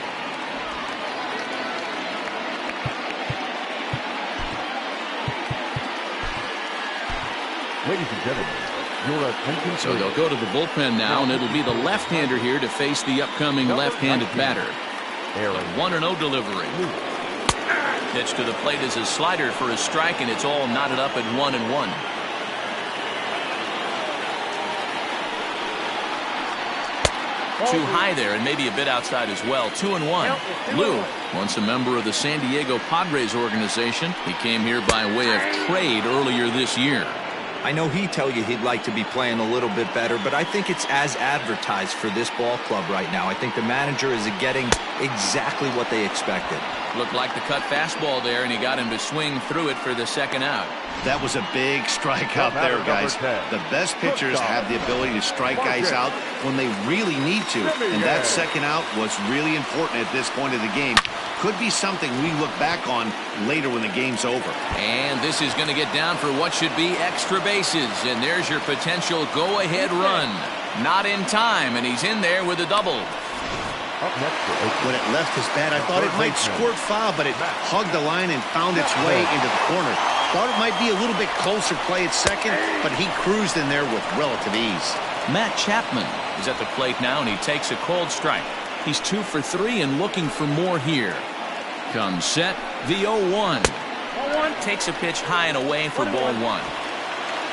Ladies and gentlemen, your attention. So they'll go to the bullpen now, and it'll be the left-hander here to face the upcoming left-handed batter. A 1-0 delivery. Pitch to the plate is a slider for a strike, and it's all knotted up at 1-1. Too high there, and maybe a bit outside as well. 2-1. Lou, once a member of the San Diego Padres organization, he came here by way of trade earlier this year. I know he'd tell you he'd like to be playing a little bit better, but I think it's as advertised for this ball club right now. I think the manager is getting exactly what they expected. Looked like the cut fastball there, and he got him to swing through it for the second out. That was a big strikeout there, guys. The best pitchers have the ability to strike guys out when they really need to, and that second out was really important at this point of the game. Could be something we look back on later when the game's over. And this is going to get down for what should be extra bases, and there's your potential go-ahead run. Not in time, and he's in there with a double. When it left his bat, I thought it might squirt foul, but it hugged the line and found its way into the corner. Thought it might be a little bit closer play at second, but he cruised in there with relative ease. Matt Chapman is at the plate now, and he takes a cold strike. He's 2 for 3 and looking for more here. Comes set, the 0-1. Takes a pitch high and away for ball 1.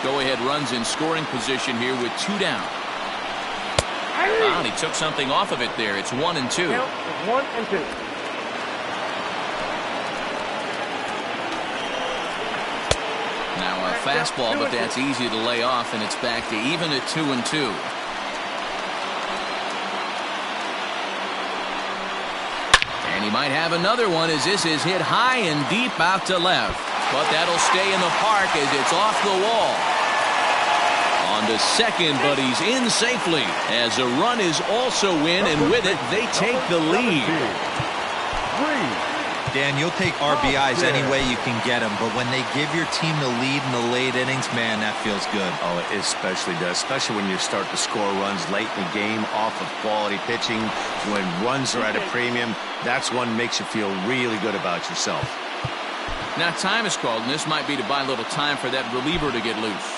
Go-ahead runs in scoring position here with 2 down. Wow, and he took something off of it there. It's 1 and 2. 1 and 2. Now a fastball, but that's easy to lay off, and it's back to even at 2 and 2. And he might have another one as this is hit high and deep out to left. But that'll stay in the park as it's off the wall. On to second, but he's in safely as a run is also in, and with it, they take the lead. Dan, you'll take RBIs any way you can get them, but when they give your team the lead in the late innings, man, that feels good. Oh, it especially does, especially when you start to score runs late in the game off of quality pitching. When runs are at a premium, that's one makes you feel really good about yourself. Now time is called, and this might be to buy a little time for that reliever to get loose.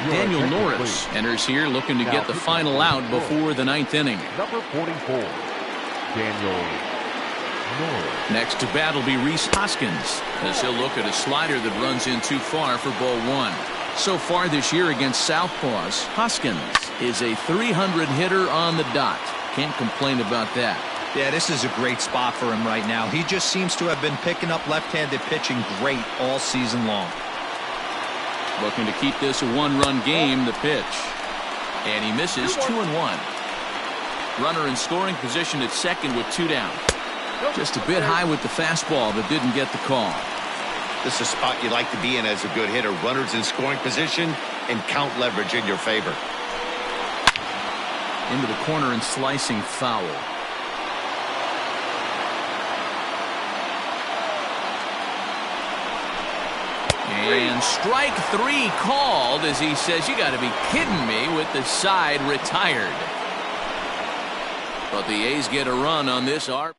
Daniel Norris enters here looking to get the final out before the 9th inning. Number 44, Daniel Norris. Next to bat will be Reese Hoskins as he'll look at a slider that runs in too far for ball 1. So far this year against Southpaws, Hoskins is a 300 hitter on the dot. Can't complain about that. Yeah, this is a great spot for him right now. He just seems to have been picking up left-handed pitching great all season long. Looking to keep this a 1-run game, the pitch. And he misses 2-1. Runner in scoring position at second with 2 down. Just a bit high with the fastball, but didn't get the call. This is a spot you like to be in as a good hitter. Runners in scoring position and count leverage in your favor. Into the corner and slicing foul. And strike 3 called as he says, you got to be kidding me, with the side retired. But the A's get a run on this arc.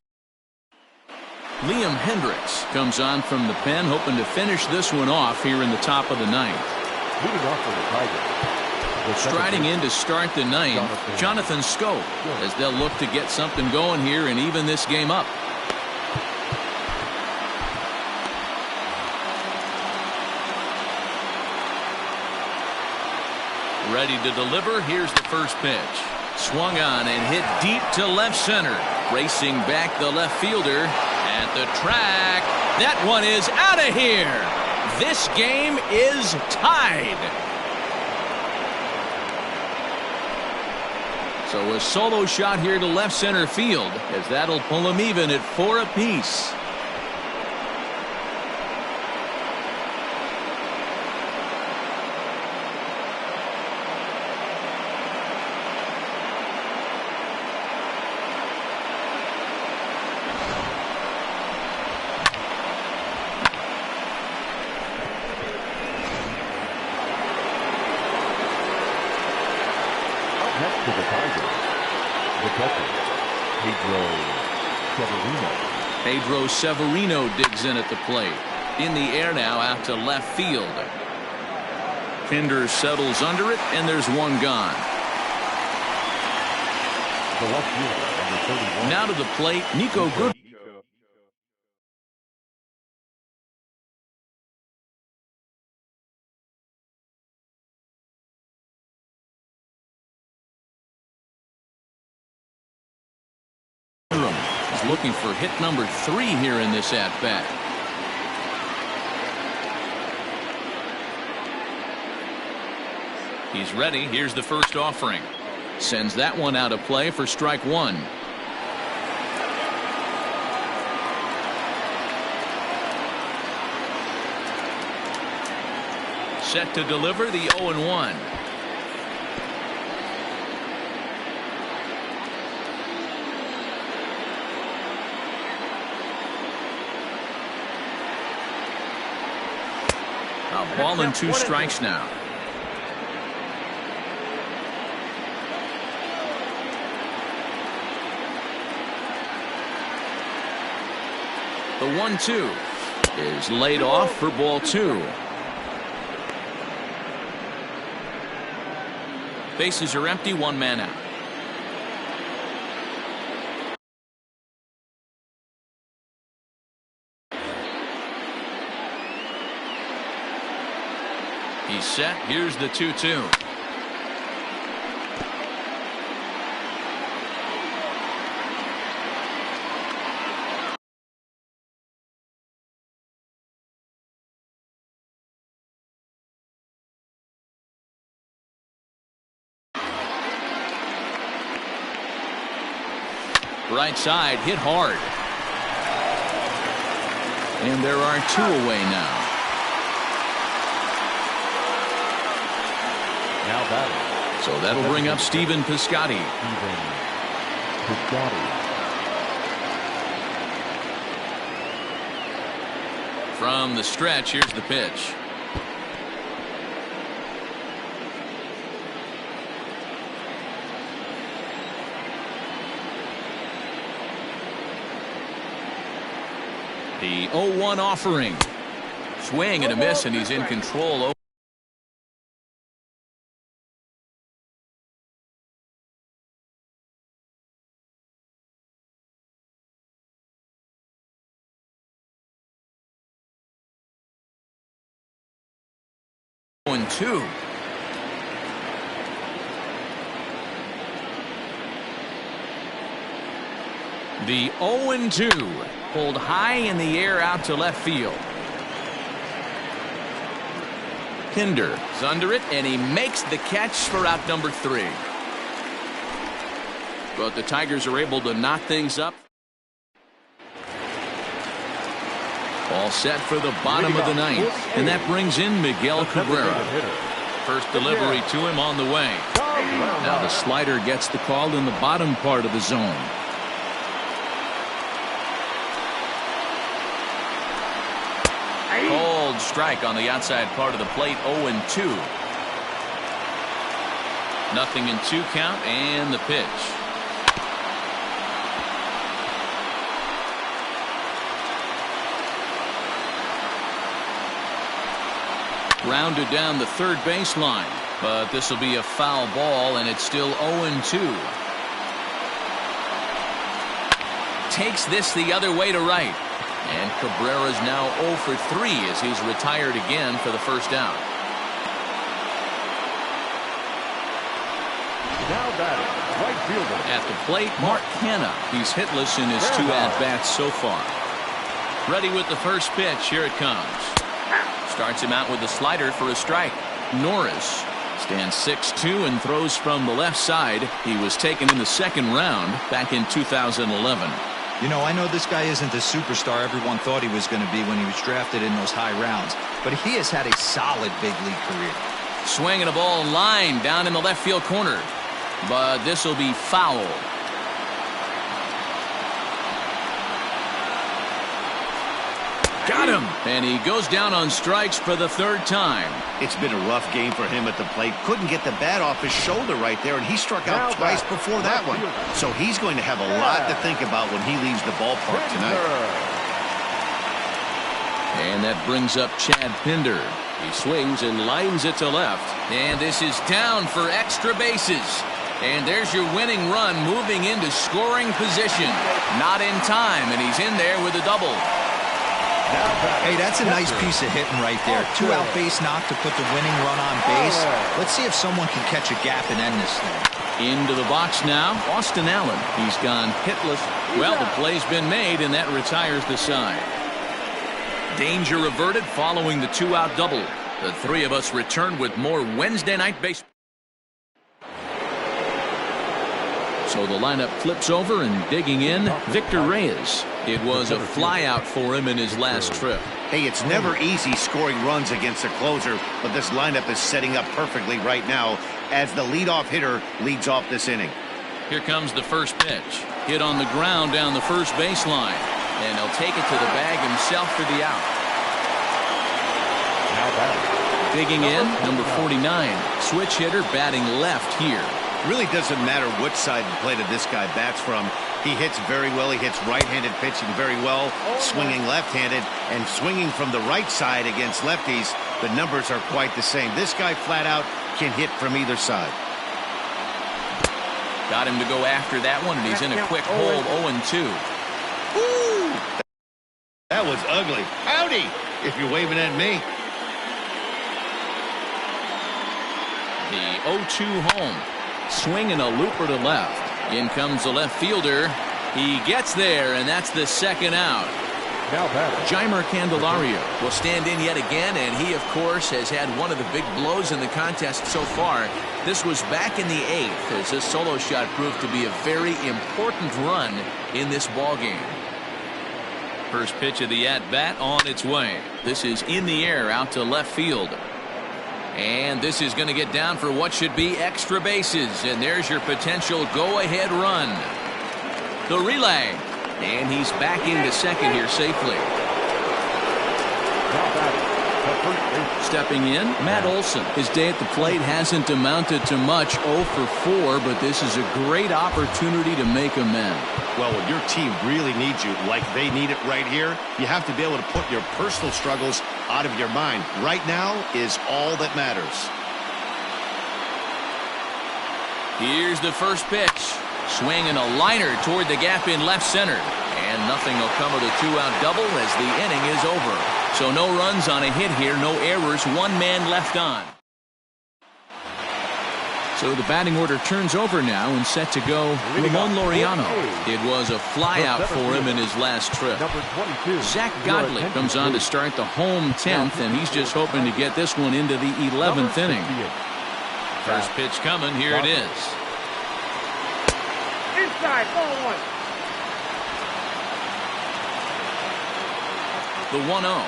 Liam Hendricks comes on from the pen, hoping to finish this one off here in the top of the 9th. Leading off for the Tigers. Striding in to start the 9th, Jonathan Schoop, as they'll look to get something going here and even this game up. Ready to deliver. Here's the first pitch. Swung on and hit deep to left center. Racing back the left fielder at the track. That one is out of here. This game is tied. So a solo shot here to left center field, as that'll pull them even at 4 apiece. Next to the Tigers, the catcher, Pedro Severino digs in at the plate. In the air now out to left field. Pinder settles under it, and there's one gone. The left fielder, number 31. Now to the plate, Nico Good. looking for hit number 3 here in this at-bat. He's ready. Here's the first offering. Sends that one out of play for strike 1. Set to deliver the 0-1. A ball and 2 strikes now. The 1-2 is laid off for ball 2. Bases are empty, 1 man out. He's set. Here's the 2-2. Right side, hit hard. And there are 2 away now. Now batting. So that'll bring up Stephen Piscotty. From the stretch, here's the pitch. The 0-1 offering. Swing and a miss, and he's in control. And 2. The 0-2 pulled high in the air out to left field. Pinder is under it, and he makes the catch for out number 3. But the Tigers are able to knock things up. All set for the bottom of the 9th, and that brings in Miguel Cabrera. First delivery to him on the way. Now the slider gets the call in the bottom part of the zone. Cold strike on the outside part of the plate. 0-2. Nothing in 2 count, and the pitch. Rounded down the third baseline, but this will be a foul ball, and it's still 0-2. Takes this the other way to right. And Cabrera's now 0 for 3 as he's retired again for the first out. Now batting, right fielder. At the plate, Mark Canha. He's hitless in his 2 at-bats so far. Ready with the first pitch. Here it comes. Starts him out with a slider for a strike. Norris stands 6'2" and throws from the left side. He was taken in the 2nd round back in 2011. You know, I know this guy isn't the superstar everyone thought he was going to be when he was drafted in those high rounds, but he has had a solid big league career. Swinging a ball line down in the left field corner, but this will be foul. Got him, and he goes down on strikes for the 3rd time. It's been a rough game for him at the plate. Couldn't get the bat off his shoulder right there, and he struck out twice before that one. So he's going to have a lot to think about when he leaves the ballpark tonight. And that brings up Chad Pinder. He swings and lines it to left, and this is down for extra bases. And there's your winning run moving into scoring position. Not in time, and he's in there with a double. Hey, that's a nice piece of hitting right there. 2 out base knock to put the winning run on base. Let's see if someone can catch a gap and end this thing. Into the box now, Austin Allen. He's gone hitless. Well, the play's been made, and that retires the side. Danger averted following the 2-out double. The three of us return with more Wednesday night baseball. So the lineup flips over, and digging in, Victor Reyes. It was a flyout for him in his last trip. Hey, it's never easy scoring runs against a closer, but this lineup is setting up perfectly right now as the leadoff hitter leads off this inning. Here comes the first pitch. Hit on the ground down the first baseline. And he'll take it to the bag himself for the out. Digging in, number 49. Switch hitter batting left here. Really doesn't matter which side of the plate this guy bats from. He hits very well. He hits right-handed pitching very well, swinging left-handed, and swinging from the right side against lefties. The numbers are quite the same. This guy flat out can hit from either side. Got him to go after that one, and he's in a quick hold, 0-2. Woo! That was ugly. Howdy, if you're waving at me. The 0-2 home. Swinging a looper to left. In comes the left fielder. He gets there, and that's the second out. Jeimer Candelario will stand in yet again, and he, of course, has had one of the big blows in the contest so far. This was back in the 8th, as this solo shot proved to be a very important run in this ball game. First pitch of the at-bat on its way. This is in the air out to left field. And this is going to get down for what should be extra bases. And there's your potential go-ahead run. The relay. And he's back into second here safely. Stepping in, Matt Olson. His day at the plate hasn't amounted to much, 0 for 4, but this is a great opportunity to make amends. Well, when your team really needs you, like they need it right here, you have to be able to put your personal struggles out of your mind. Right now is all that matters. Here's the first pitch. Swinging a liner toward the gap in left center. And nothing will come of the 2-out double as the inning is over. So no runs on a hit here, no errors, 1 man left on. So the batting order turns over now and set to go Ramon Lauriano. It was a flyout for him in his last trip. Zach Godley comes on to start the home 10th, and he's just hoping to get this one into the 11th inning. First pitch coming, here it is. Inside, ball 1. The 1-0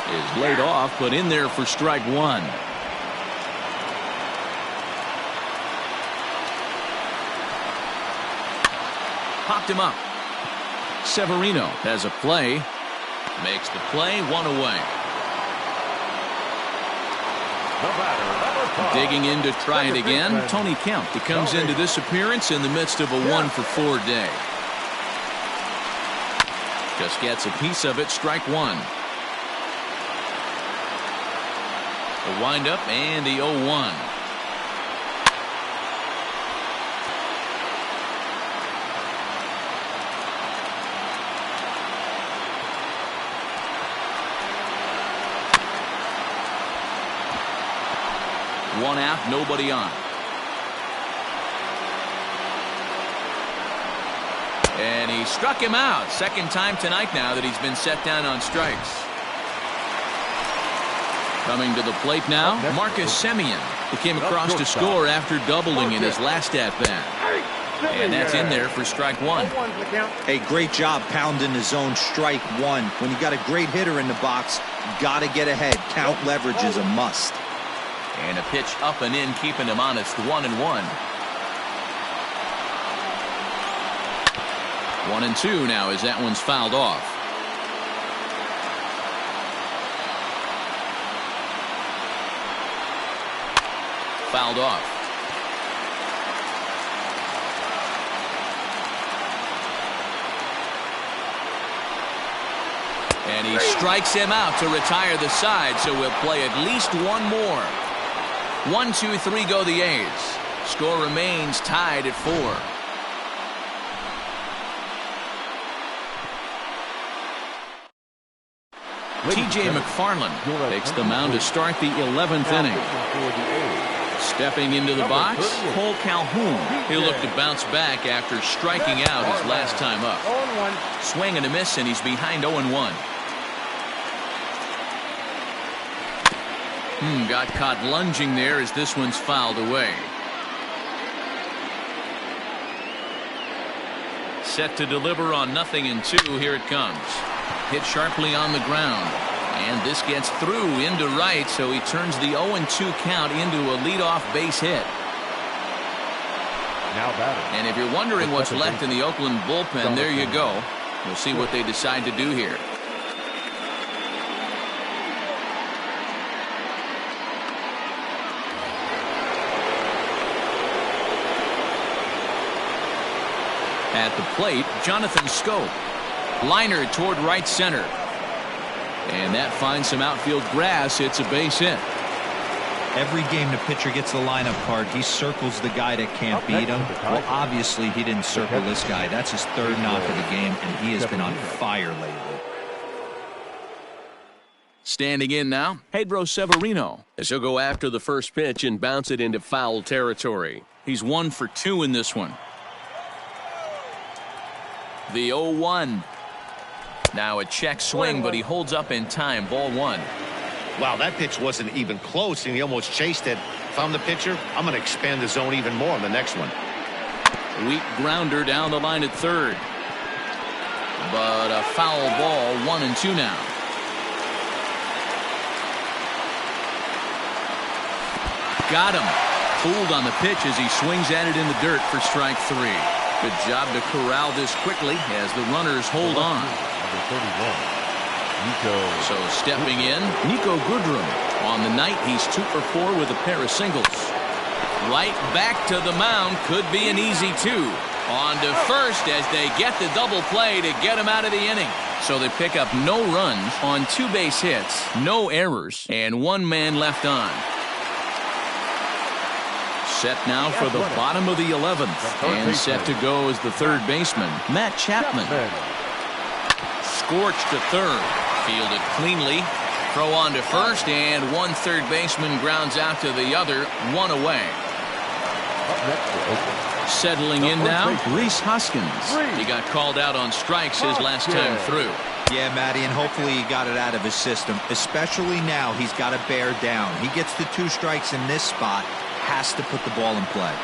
is laid off, but in there for strike 1. Popped him up. Severino has a play. Makes the play, 1 away. Digging in to try it again, Tony Kemp. He comes into this appearance in the midst of a 1 for 4 day. Just gets a piece of it, strike 1. The windup and the 0-1. One out, nobody on. And he struck him out. Second time tonight now that he's been set down on strikes. Coming to the plate now, Marcus Semien, who came across to score after doubling in his last at-bat. And that's in there for strike 1. Hey, great job pounding the zone, strike 1. When you got a great hitter in the box, got to get ahead. Count leverage is a must. And a pitch up and in, keeping him honest, 1-1. 1-2 now as that one's fouled off. Fouled off. And he strikes him out to retire the side, so we'll play at least one more. 1, 2, 3 go the A's. Score remains tied at 4. T.J. McFarland takes the mound to start the 11th inning. Stepping into the box, Cole Calhoun. He'll look to bounce back after striking out his last time up. Swing and a miss, and he's behind 0-1. Got caught lunging there as this one's fouled away. Set to deliver on 0-2. Here it comes. Hit sharply on the ground. And this gets through into right, so he turns the 0-2 count into a leadoff base hit. Now batting. And if you're wondering what's left in the Oakland bullpen, there you go. We'll see what they decide to do here. At the plate, Jonathan Scope. Liner toward right center. And that finds some outfield grass. It's a base hit. Every game the pitcher gets the lineup card, he circles the guy that can't beat him. Well, obviously he didn't circle this guy. That's his third knock of the game, and he has been on fire lately. Standing in now, Pedro Severino, as he'll go after the first pitch and bounce it into foul territory. He's 1 for 2 in this one. The 0-1. Now a check swing, but he holds up in time. Ball 1. Wow, that pitch wasn't even close, and he almost chased it. If I'm the pitcher, I'm going to expand the zone even more on the next one. Weak grounder down the line at third. But a foul ball. 1-2 now. Got him. Fooled on the pitch as he swings at it in the dirt for strike 3. Good job to corral this quickly as the runners hold on. So stepping in, Nico Goodrum. On the night, he's 2 for 4 with a pair of singles. Right back to the mound. Could be an easy 2. On to first as they get the double play to get him out of the inning. So they pick up no runs on 2 base hits, no errors, and 1 man left on. Set now for the bottom of the 11th. And set to go as the third baseman, Matt Chapman. Scorched to third. Fielded cleanly. Throw on to first, and 1 third baseman grounds out to the other. 1 away. Settling in now, Reese Hoskins. He got called out on strikes his last time through. Yeah, Matty, and hopefully he got it out of his system. Especially now, he's got to bear down. He gets the 2 strikes in this spot. Has to put the ball in play.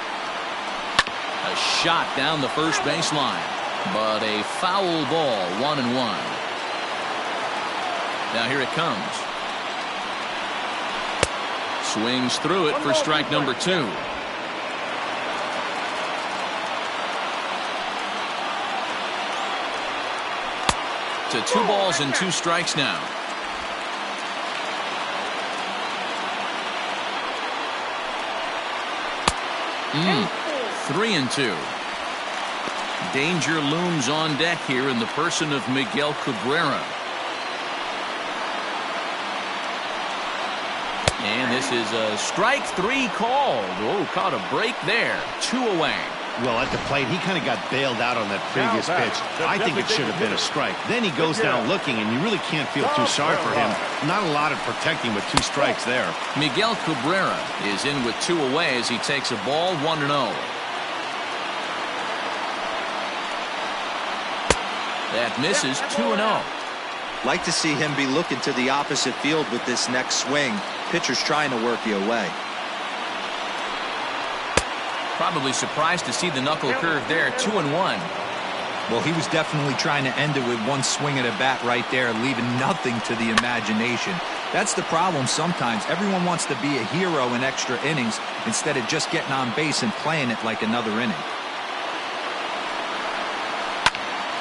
A shot down the first baseline, but a foul ball. 1-1. Now here it comes. Swings through it for strike number 2. To 2 balls and 2 strikes now. Mm. 3-2. Danger looms on deck here in the person of Miguel Cabrera. And this is a strike 3 called. Oh, caught a break there. 2 away. Well, at the plate, he kind of got bailed out on that previous pitch. I think it should have been a strike. Then he goes down looking, and you really can't feel too sorry for him. Not a lot of protecting with 2 strikes there. Miguel Cabrera is in with 2 away as he takes a ball. 1-0. That misses. 2-0. Like to see him be looking to the opposite field with this next swing. Pitcher's trying to work you away. Probably surprised to see the knuckle curve there. 2-1. Well, he was definitely trying to end it with 1 swing at a bat right there, leaving nothing to the imagination. That's the problem sometimes. Everyone wants to be a hero in extra innings instead of just getting on base and playing it like another inning.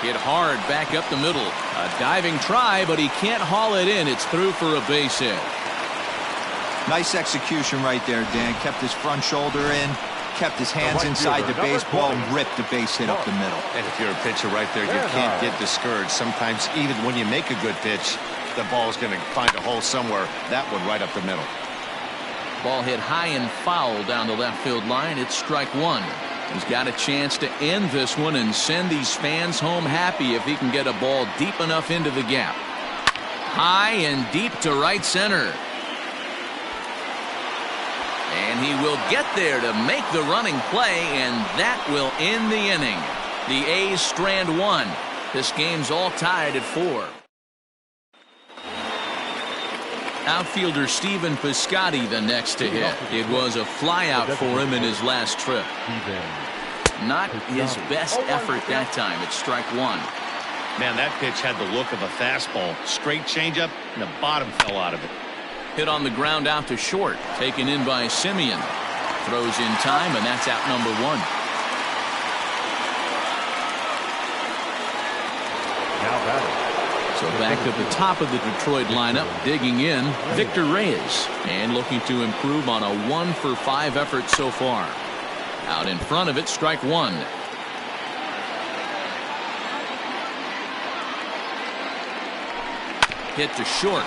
Hit hard back up the middle. A diving try, but he can't haul it in. It's through for a base hit. Nice execution right there, Dan. Kept his front shoulder in, kept his hands inside the baseball, and ripped the base hit up the middle. And if you're a pitcher right there, you can't get discouraged. Sometimes even when you make a good pitch, the ball's going to find a hole somewhere. That one right up the middle. Ball hit high and foul down the left field line. It's strike 1. He's got a chance to end this one and send these fans home happy if he can get a ball deep enough into the gap. High and deep to right center. And he will get there to make the running play, and that will end the inning. The A's strand one. This game's all tied at 4. Outfielder Stephen Piscotty the next to hit. It was a flyout for him in his last trip. Not his best effort that time. It's strike 1. Man, that pitch had the look of a fastball. Straight changeup, and the bottom fell out of it. Hit on the ground out to short. Taken in by Simeon. Throws in time, and that's out number 1. Now batting. So back at the top of the Detroit lineup, digging in, Victor Reyes, and looking to improve on a 1-for-5 effort so far. Out in front of it, strike 1. Hit to short.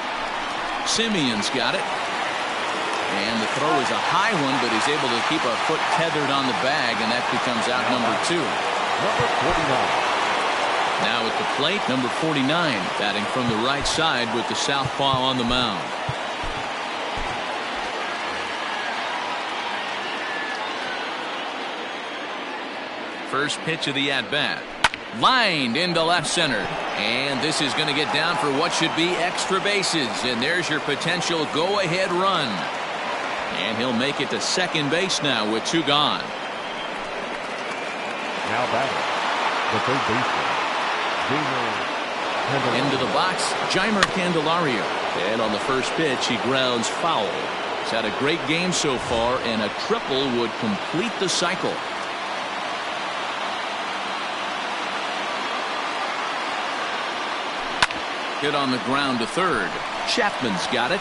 Simeon's got it. And the throw is a high one, but he's able to keep a foot tethered on the bag, and that becomes out number 2. Number 49. Now at the plate, number 49, batting from the right side with the southpaw on the mound. First pitch of the at-bat. Lined into left center. And this is going to get down for what should be extra bases. And there's your potential go-ahead run. And he'll make it to second base now with 2 gone. Now batting. The third baseman. Into the box, Jeimer Candelario. And on the first pitch, he grounds foul. He's had a great game so far, and a triple would complete the cycle. Hit on the ground to third. Chapman's got it.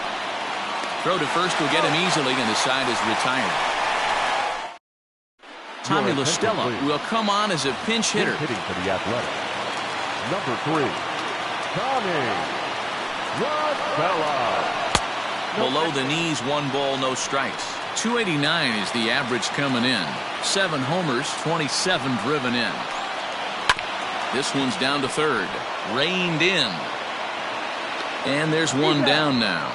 Throw to first will get him easily, and the side is retired. Tommy La Stella will come on as a pinch hitter. Hitting for the Athletics. Number 3, Tommy La Stella. Below the knees, 1 ball, no strikes. 289 is the average coming in. 7 homers, 27 driven in. This one's down to third. Reined in. And there's 1 down now.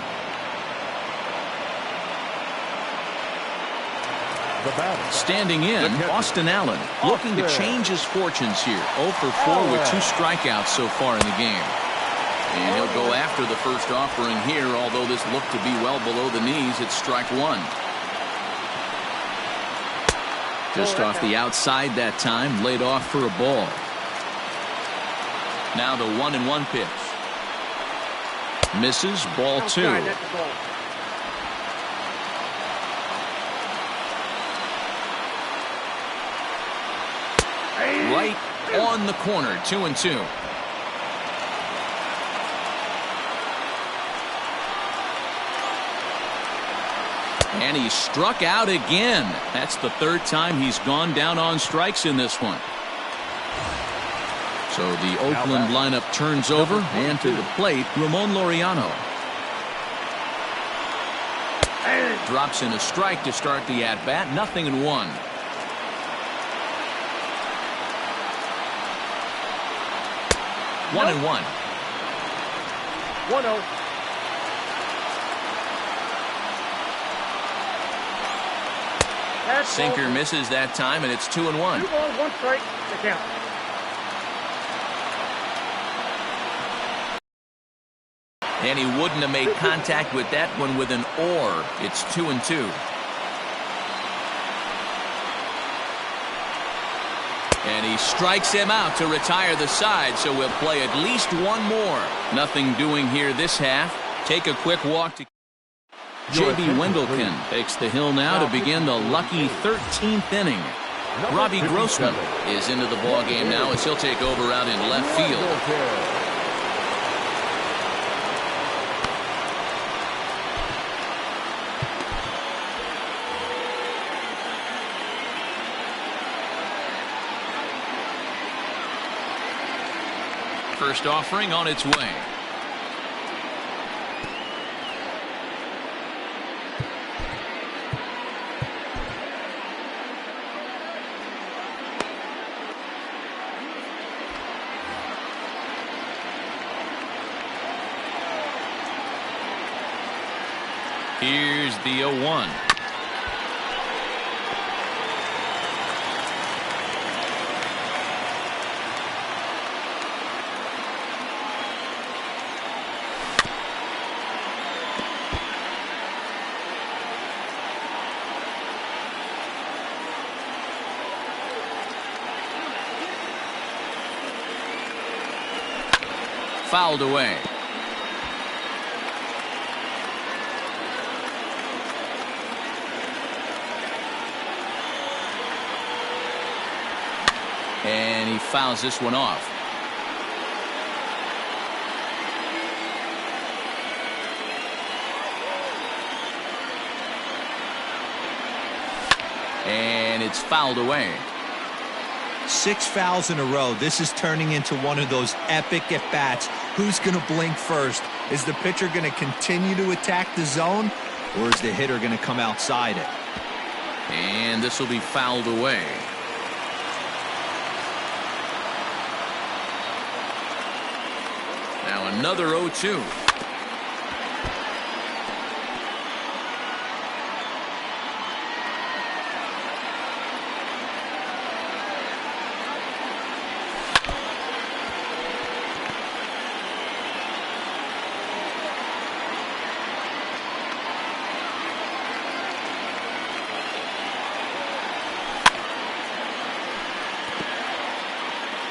Standing in, Austin Allen, looking to change his fortunes here. 0 for 4 with 2 strikeouts so far in the game. And he'll go after the first offering here, although this looked to be well below the knees. It's strike 1. Just off the outside that time, laid off for a ball. Now the 1-1 pitch. Misses, ball 2. Right on the corner, 2-2. And he struck out again. That's the 3rd time he's gone down on strikes in this one. So the Oakland lineup turns over, and to the plate, Ramon Lauriano. Drops in a strike to start the at-bat. 0-1. 1-1. 1-0. Sinker misses that time, and it's 2-1. 2 balls, 1 strike to count. And he wouldn't have made contact with that one with an or. It's 2-2. And he strikes him out to retire the side, so we'll play at least 1 more. Nothing doing here this half. Take a quick walk to J.B. Wendelken takes the hill now to begin the lucky 13th inning. Robbie Grossman is into the ballgame now as he'll take over out in left field. First offering on its way. the 0-1. Fouled away. And he fouls this one off. And it's fouled away. 6 fouls in a row. This is turning into one of those epic at-bats. Who's going to blink first? Is the pitcher going to continue to attack the zone, or is the hitter going to come outside it? And this will be fouled away. Now another 0-2.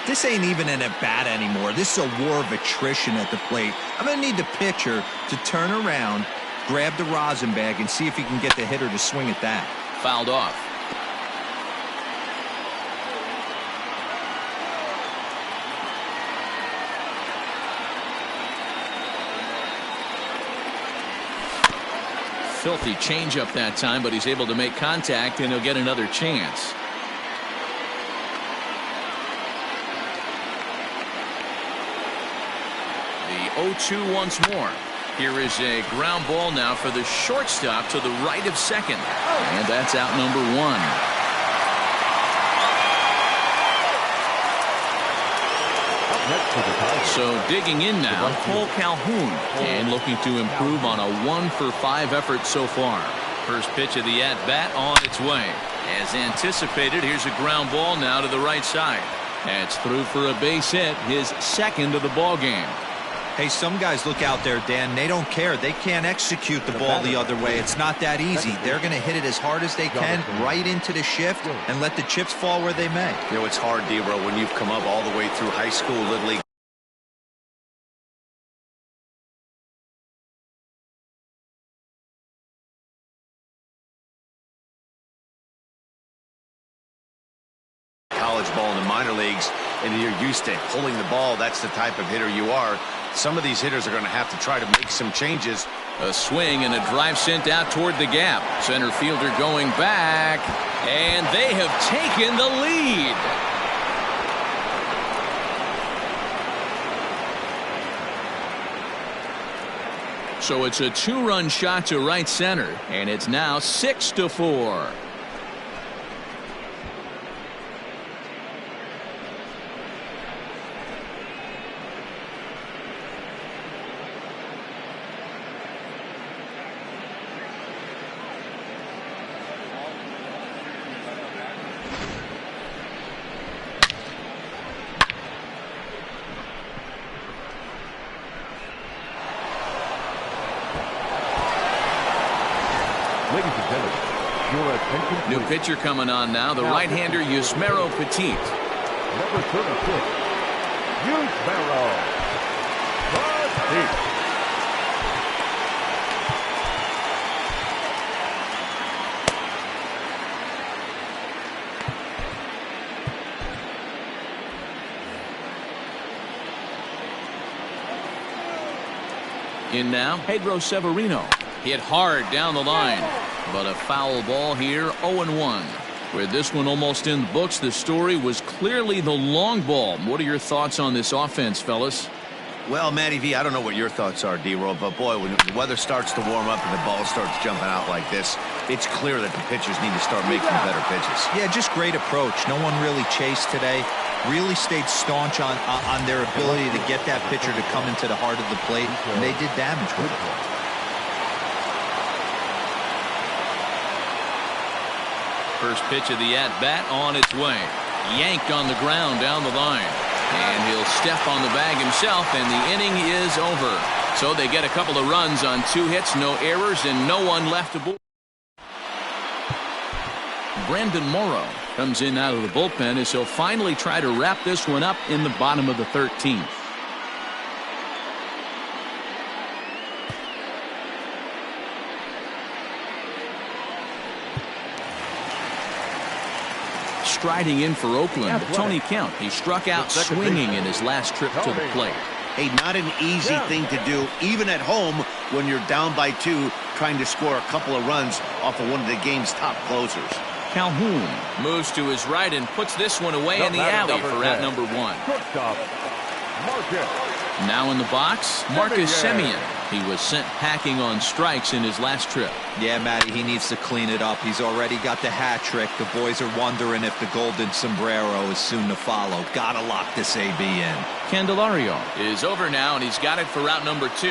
This ain't even an at-bat anymore. This is a war of attrition at the plate. I'm going to need the pitcher to turn around, grab the rosin bag, and see if he can get the hitter to swing at that. Fouled off. Filthy changeup that time, but he's able to make contact, and he'll get another chance. The 0-2 once more. Here is a ground ball now for the shortstop to the right of second. And that's out number 1. So digging in now, Cole Calhoun, and looking to improve on a 1-for-5 effort so far. First pitch of the at-bat on its way. As anticipated, here's a ground ball now to the right side. That's through for a base hit, his second of the ball game. Hey, some guys look out there, Dan. They don't care. They can't execute the ball the other way. It's not that easy. They're going to hit it as hard as they can right into the shift and let the chips fall where they may. You know, it's hard, D-Bro, when you've come up all the way through high school, Little League, college ball in the minor leagues, and you're used to pulling the ball. That's the type of hitter you are. Some of these hitters are going to have to try to make some changes. A swing and a drive sent out toward the gap. Center fielder going back, and they have taken the lead. So it's a 2-run shot to right center, and it's now 6-4. Ladies and gentlemen, your attention New please. pitcher coming on now, the right-hander Yusmeiro Petit. Number 36, Yusmeiro Petit. In now, Pedro Severino. Hit hard down the line, but a foul ball here, 0-1. With this one almost in the books, the story was clearly the long ball. What are your thoughts on this offense, fellas? Well, Matty V, I don't know what your thoughts are, D-Roll, but boy, when the weather starts to warm up and the ball starts jumping out like this, it's clear that the pitchers need to start making better pitches. Yeah, just great approach. No one really chased today. Really stayed staunch on their ability to get that pitcher to come into the heart of the plate, and they did damage with it. First pitch of the at-bat on its way. Yanked on the ground down the line. And he'll step on the bag himself, and the inning is over. So they get a couple of runs on 2 hits, no errors, and no one left aboard. Brandon Morrow comes in out of the bullpen as he'll finally try to wrap this one up in the bottom of the 13th. Striding in for Oakland, Tony Kemp. He struck out swinging in his last trip to the plate. Hey, not an easy thing to do, even at home when you're down by 2, trying to score a couple of runs off of one of the game's top closers. Calhoun moves to his right and puts this one away in the alley for out number 1. Now in the box, Marcus Semien. He was sent packing on strikes in his last trip. Yeah, Matty, he needs to clean it up. He's already got the hat trick. The boys are wondering if the golden sombrero is soon to follow. Gotta lock this AB in. Candelario is over now, and he's got it for route number 2.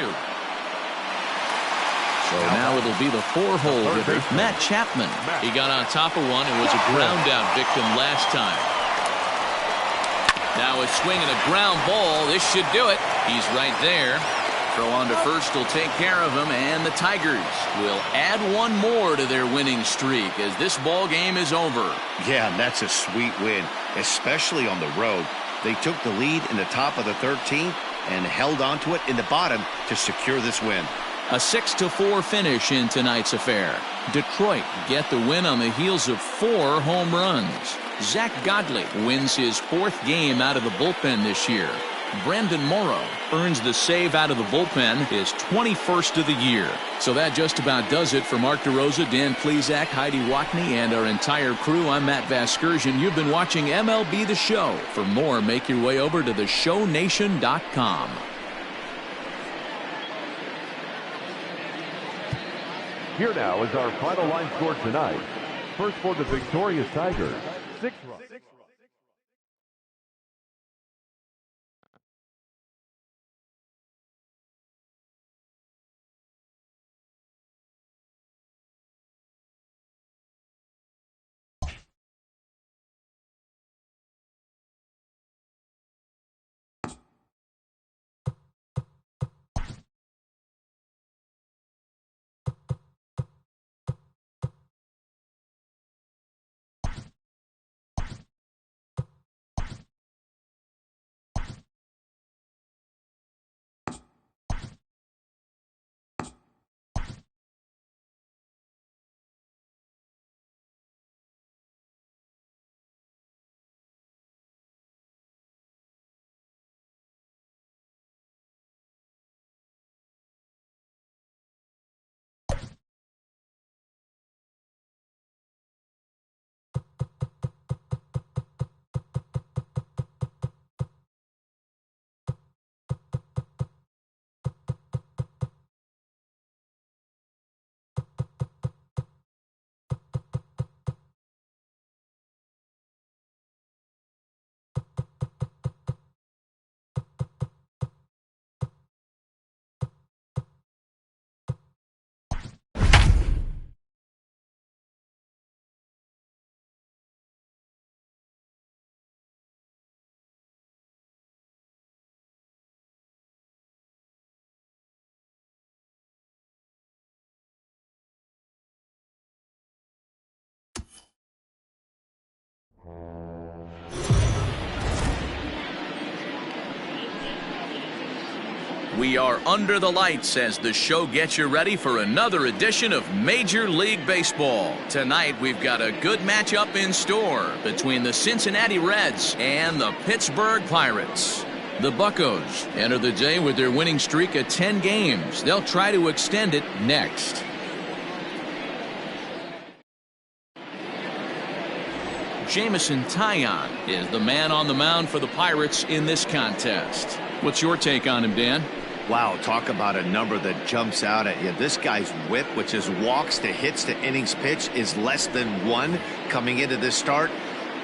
So now it'll be the 4-hole hitter, Matt Chapman. He got on top of one and was a ground-out victim last time. Now a swing and a ground ball. This should do it. He's right there. Throw on to first will take care of him, and the Tigers will add one more to their winning streak as this ball game is over. Yeah, that's a sweet win, especially on the road. They took the lead in the top of the 13th and held on to it in the bottom to secure this win. A 6-4 finish in tonight's affair. Detroit get the win on the heels of 4 home runs. Zach Godley wins his 4th game out of the bullpen this year. Brandon Morrow earns the save out of the bullpen, his 21st of the year. So that just about does it for Mark DeRosa, Dan Plesac, Heidi Watney, and our entire crew. I'm Matt Vasgersian. You've been watching MLB The Show. For more, make your way over to theshownation.com. Here now is our final line score tonight. First for the victorious Tigers, 6 runs. We are under the lights as the show gets you ready for another edition of Major League Baseball. Tonight we've got a good matchup in store between the Cincinnati Reds and the Pittsburgh Pirates. The Buccos enter the day with their winning streak at 10 games. They'll try to extend it next. Jameson Taillon is the man on the mound for the Pirates in this contest. What's your take on him, Dan? Wow, talk about a number that jumps out at you. This guy's whip, which is walks to hits to innings pitch, is less than 1 coming into this start.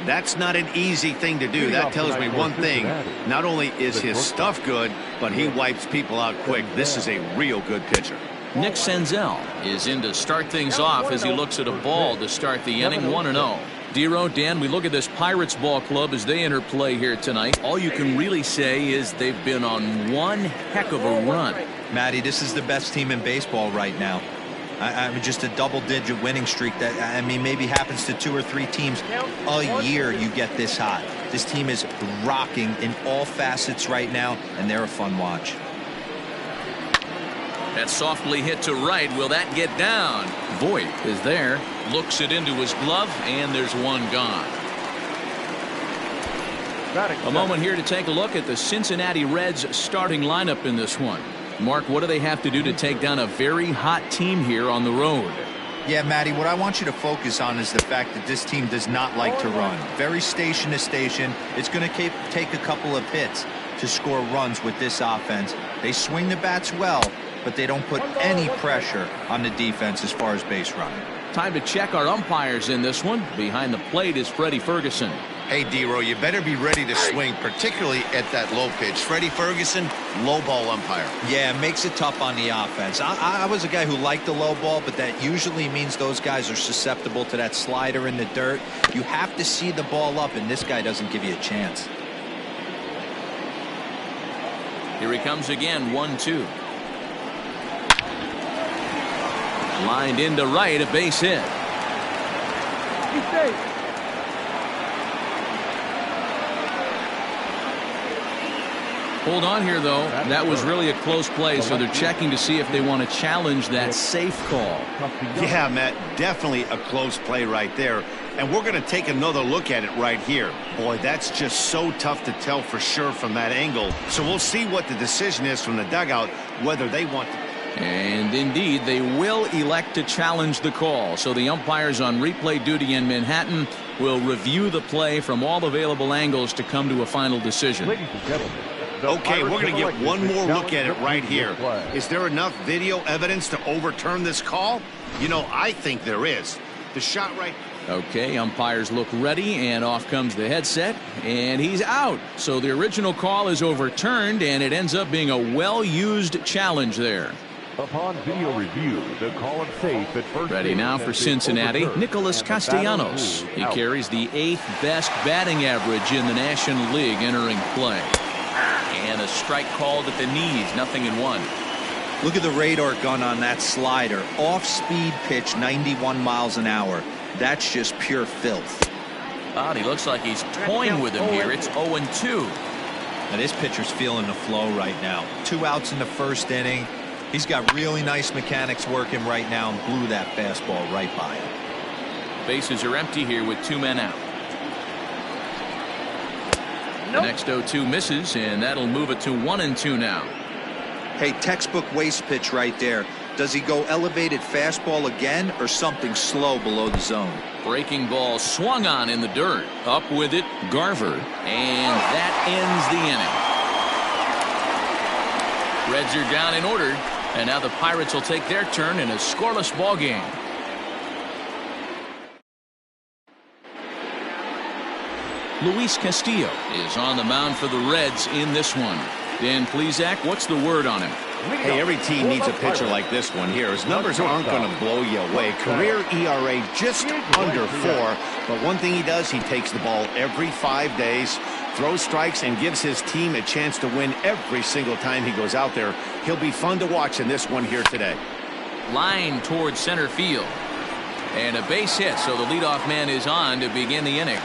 That's not an easy thing to do. That tells me one thing. Not only is his stuff good, but he wipes people out quick. This is a real good pitcher. Nick Senzel is in to start things off as he looks at a ball to start the inning. 1-0. Dero, Dan, we look at this Pirates ball club as they enter play here tonight. All you can really say is they've been on one heck of a run. Matty, this is the best team in baseball right now. I mean, just a double-digit winning streak that, I mean, maybe happens to 2 or 3 teams a year. You get this hot. This team is rocking in all facets right now, and they're a fun watch. That's softly hit to right. Will that get down? Voit is there, looks it into his glove, and there's one gone. A moment here to take a look at the Cincinnati Reds starting lineup in this one. Mark, what do they have to do to take down a very hot team here on the road? Yeah, Matty, what I want you to focus on is the fact that this team does not like to run. Very station to station. It's going to take a couple of hits to score runs with this offense. They swing the bats well, but they don't put any pressure on the defense as far as base running. Time to check our umpires in this one. Behind the plate is Freddie Ferguson. Hey, Dero, you better be ready to swing, particularly at that low pitch. Freddie Ferguson, low ball umpire. Yeah, it makes it tough on the offense. I was a guy who liked the low ball, but that usually means those guys are susceptible to that slider in the dirt. You have to see the ball up, and this guy doesn't give you a chance. Here he comes again, 1-2. Lined into right, a base hit. Hold on here, though. That was really a close play, so they're checking to see if they want to challenge that safe call. Yeah, Matt, definitely a close play right there. And we're going to take another look at it right here. Boy, that's just so tough to tell for sure from that angle. So we'll see what the decision is from the dugout, whether they want to. And indeed, they will elect to challenge the call. So the umpires on replay duty in Manhattan will review the play from all available angles to come to a final decision. Ladies and gentlemen, Okay, we're going to get one more look at it right here. Is there enough video evidence to overturn this call? You know, I think there is. The shot right. Okay, umpires look ready, and off comes the headset, and he's out. So the original call is overturned, and it ends up being a well-used challenge there. Upon video review, the call is safe at first. Ready now for Cincinnati, Nicholas Castellanos. He carries the 8th best batting average in the National League entering play. And a strike called at the knees, 0-1. Look at the radar gun on that slider. Off-speed pitch, 91 miles an hour. That's just pure filth. He looks like he's toying with him here. It's 0-2. Now this pitcher's feeling the flow right now. 2 outs in the first inning. He's got really nice mechanics working right now and blew that fastball right by him. Bases are empty here with 2 men out. The next 0-2 misses, and that'll move it to 1-2 now. Hey, textbook waste pitch right there. Does he go elevated fastball again or something slow below the zone? Breaking ball swung on in the dirt. Up with it, Garver. And that ends the inning. Reds are down in order, and now the Pirates will take their turn in a scoreless ball game. Luis Castillo is on the mound for the Reds in this one. Dan Plesac, what's the word on him? Hey, every team needs a pitcher like this one here. His numbers aren't going to blow you away. Career ERA just under 4. But one thing he does, he takes the ball every 5 days, throws strikes, and gives his team a chance to win every single time he goes out there. He'll be fun to watch in this one here today. Line towards center field. And a base hit, so the leadoff man is on to begin the inning.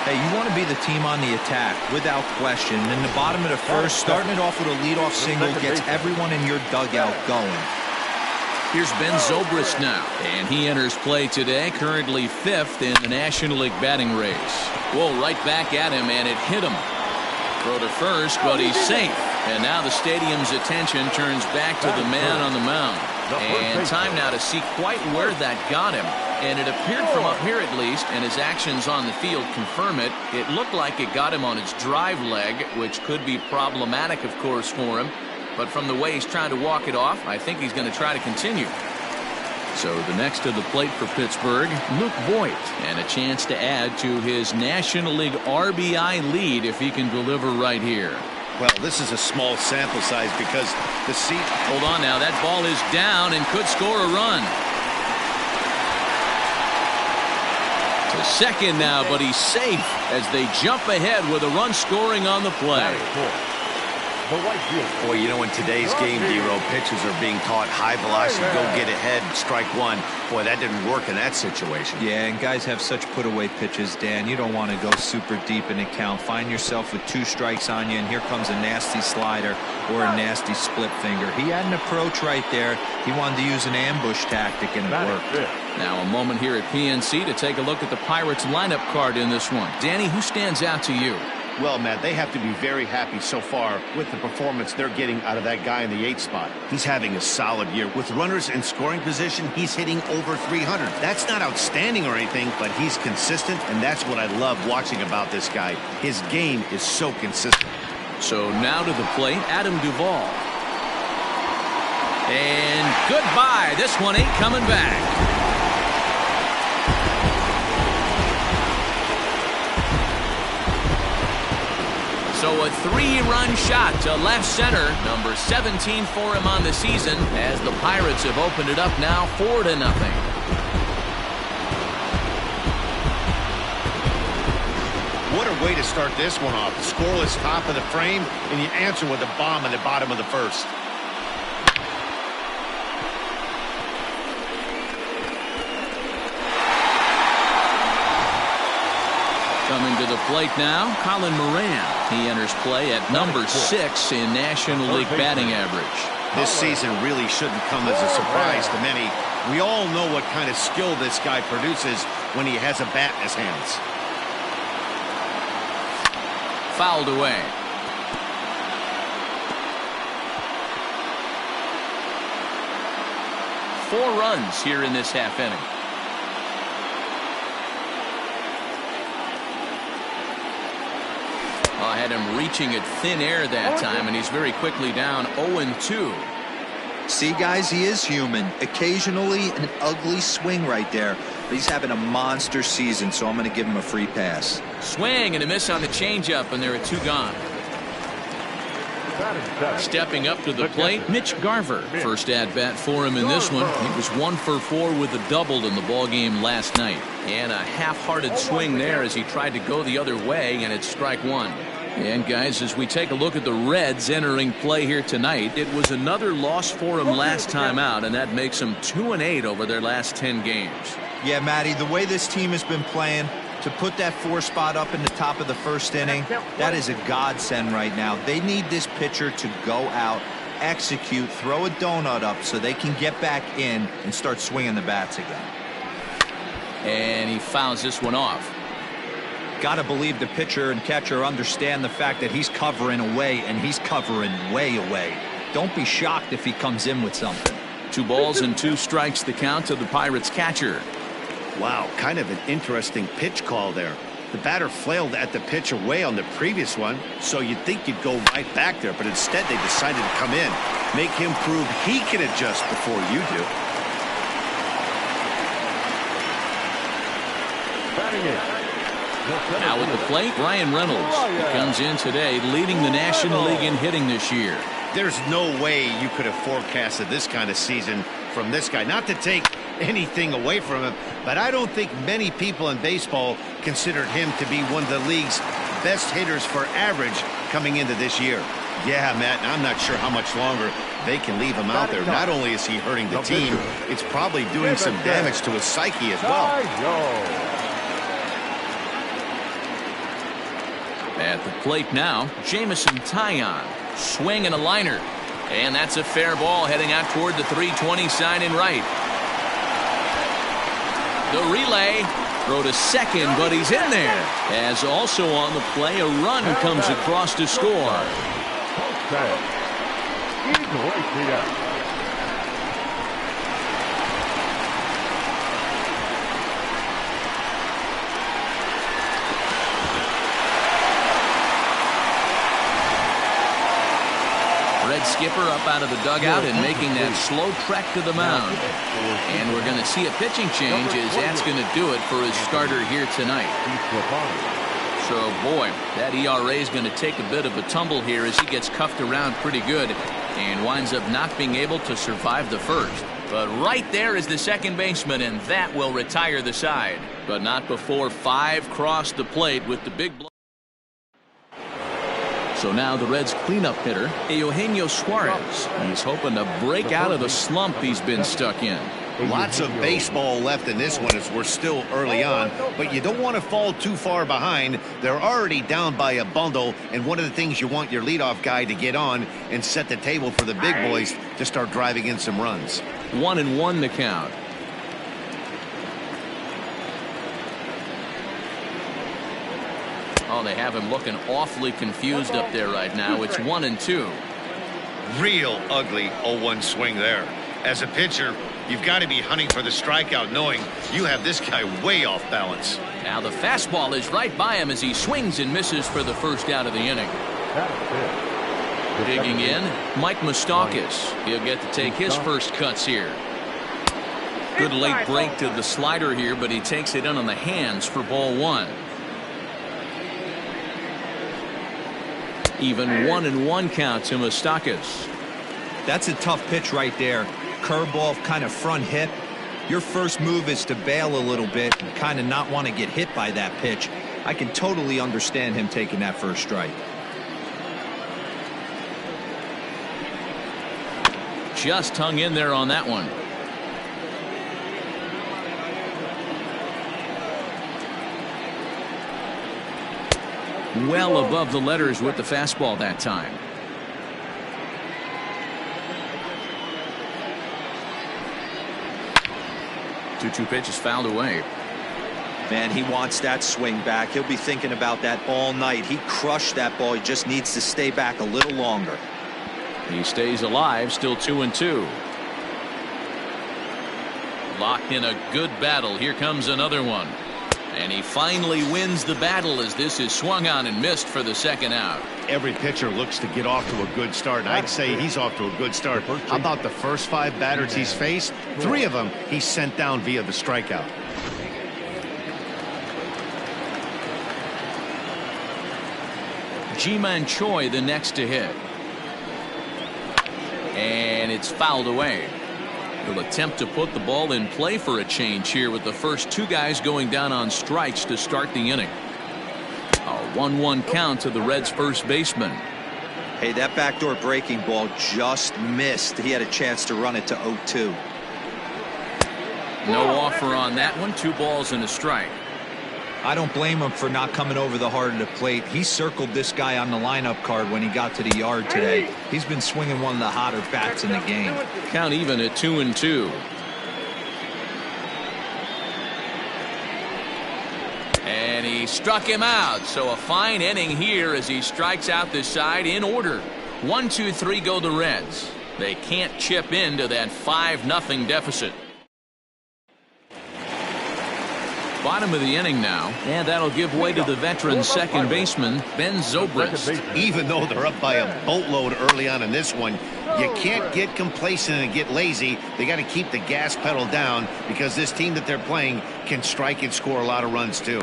Hey, you want to be the team on the attack, without question. In the bottom of the first, starting it off with a leadoff single gets everyone in your dugout going. Here's Ben Zobrist now, and he enters play today, currently 5th in the National League batting race. Whoa, right back at him, and it hit him. Throw to first, but he's safe. And now the stadium's attention turns back to the man on the mound. And time now to see quite where that got him. And it appeared from up here at least, and his actions on the field confirm it. It looked like it got him on his drive leg, which could be problematic, of course, for him. But from the way he's trying to walk it off, I think he's going to try to continue. So the next to the plate for Pittsburgh, Luke Voit, and a chance to add to his National League RBI lead if he can deliver right here. Well, this is a small sample size because the seat. Hold on now. That ball is down and could score a run. To second now, but he's safe as they jump ahead with a run scoring on the play. Boy, you know, in today's game, D-Row, pitchers are being taught high velocity, go get ahead, strike one. Boy, that didn't work in that situation. Yeah, and guys have such put-away pitches, Dan. You don't want to go super deep in the count. Find yourself with 2 strikes on you, and here comes a nasty slider or a nasty split finger. He had an approach right there. He wanted to use an ambush tactic, and it worked. Now a moment here at PNC to take a look at the Pirates lineup card in this one. Danny, who stands out to you? Well, Matt, they have to be very happy so far with the performance they're getting out of that guy in the 8th spot. He's having a solid year. With runners in scoring position, he's hitting over 300. That's not outstanding or anything, but he's consistent, and that's what I love watching about this guy. His game is so consistent. So now to the plate, Adam Duvall. And goodbye. This one ain't coming back. So a 3-run shot to left center, number 17 for him on the season, as the Pirates have opened it up now 4-0. What a way to start this one off. Scoreless top of the frame, and you answer with a bomb in the bottom of the first. Coming to the plate now, Colin Moran. He enters play at number 6 in National League batting average. This season really shouldn't come as a surprise to many. We all know what kind of skill this guy produces when he has a bat in his hands. Fouled away. Four runs here in this half inning. I had him reaching at thin air that time, and he's very quickly down 0-2. See, guys, he is human. Occasionally an ugly swing right there, but he's having a monster season, so I'm going to give him a free pass. Swing and a miss on the changeup, and there are 2 gone. Stepping up to the plate, Mitch Garver. First at-bat for him in this one. He was 1 for 4 with a double in the ballgame last night. And a half-hearted swing there as he tried to go the other way, and it's strike 1. And guys, as we take a look at the Reds entering play here tonight, it was another loss for them last time out, and that makes them 2-8 over their last 10 games. Yeah, Matty, the way this team has been playing, to put that 4 spot up in the top of the first inning, that is a godsend right now. They need this pitcher to go out, execute, throw a donut up so they can get back in and start swinging the bats again. And he fouls this one off. Got to believe the pitcher and catcher understand the fact that he's covering away, and he's covering way away. Don't be shocked if he comes in with something. 2 balls and 2 strikes the count to the Pirates catcher. Wow, kind of an interesting pitch call there. The batter flailed at the pitch away on the previous one, so you'd think you'd go right back there, but instead they decided to come in, make him prove he can adjust before you do. Now with the plate, Ryan Reynolds. He comes in today leading the National League in hitting this year. There's no way you could have forecasted this kind of season from this guy. Not to take anything away from him, but I don't think many people in baseball considered him to be one of the league's best hitters for average coming into this year. Yeah, Matt, I'm not sure how much longer they can leave him out there. Not only is he hurting the team, it's probably doing some damage to his psyche as well. At the plate now, Jamison Taillon. Swing and a liner. And that's a fair ball heading out toward the 320 sign in right. The relay. Throw to second, but he's in there. As also on the play, a run comes across to score. Red skipper up out of the dugout and making that slow trek to the mound. And we're going to see a pitching change as that's going to do it for his starter here tonight. So, boy, that ERA is going to take a bit of a tumble here as he gets cuffed around pretty good and winds up not being able to survive the first. But right there is the second baseman, and that will retire the side. But not before 5 cross the plate with the big blow. So now the Reds' cleanup hitter, Eugenio Suarez. He's hoping to break out of the slump he's been stuck in. Lots of baseball left in this one as we're still early on, but you don't want to fall too far behind. They're already down by a bundle, and one of the things you want your leadoff guy to get on and set the table for the big boys to start driving in some runs. 1-1 the count. Oh, they have him looking awfully confused up there right now. It's 1-2. Real ugly 0-1 swing there. As a pitcher, you've got to be hunting for the strikeout, knowing you have this guy way off balance. Now the fastball is right by him as he swings and misses for the first out of the inning. Digging in, Mike Moustakas. He'll get to take his first cuts here. Good late break to the slider here, but he takes it in on the hands for ball 1. Even 1-1 count to Moustakas. That's a tough pitch right there. Curveball, kind of front hip. Your first move is to bail a little bit and kind of not want to get hit by that pitch. I can totally understand him taking that first strike. Just hung in there on that one. Well above the letters with the fastball that time. 2-2 pitch is fouled away. Man, he wants that swing back. He'll be thinking about that all night. He crushed that ball. He just needs to stay back a little longer. He stays alive, still 2-2. Locked in a good battle. Here comes another one. And he finally wins the battle as this is swung on and missed for the second out. Every pitcher looks to get off to a good start, and I'd say he's off to a good start. How about the first 5 batters he's faced? 3 of them he's sent down via the strikeout. Ji-Man Choi the next to hit. And it's fouled away. He'll attempt to put the ball in play for a change here with the first 2 guys going down on strikes to start the inning. A 1-1 count to the Reds' first baseman. Hey, that backdoor breaking ball just missed. He had a chance to run it to 0-2. No offer on that one. 2 balls and a strike. I don't blame him for not coming over the heart of the plate. He circled this guy on the lineup card when he got to the yard today. He's been swinging one of the hotter bats in the game. Count even at 2-2. And he struck him out. So a fine inning here as he strikes out this side in order. 1-2-3 go the Reds. They can't chip into that 5-0 deficit. Bottom of the inning now, and that'll give way to the veteran second baseman, Ben Zobrist. Even though they're up by a boatload early on in this one, you can't get complacent and get lazy. They got to keep the gas pedal down because this team that they're playing can strike and score a lot of runs too.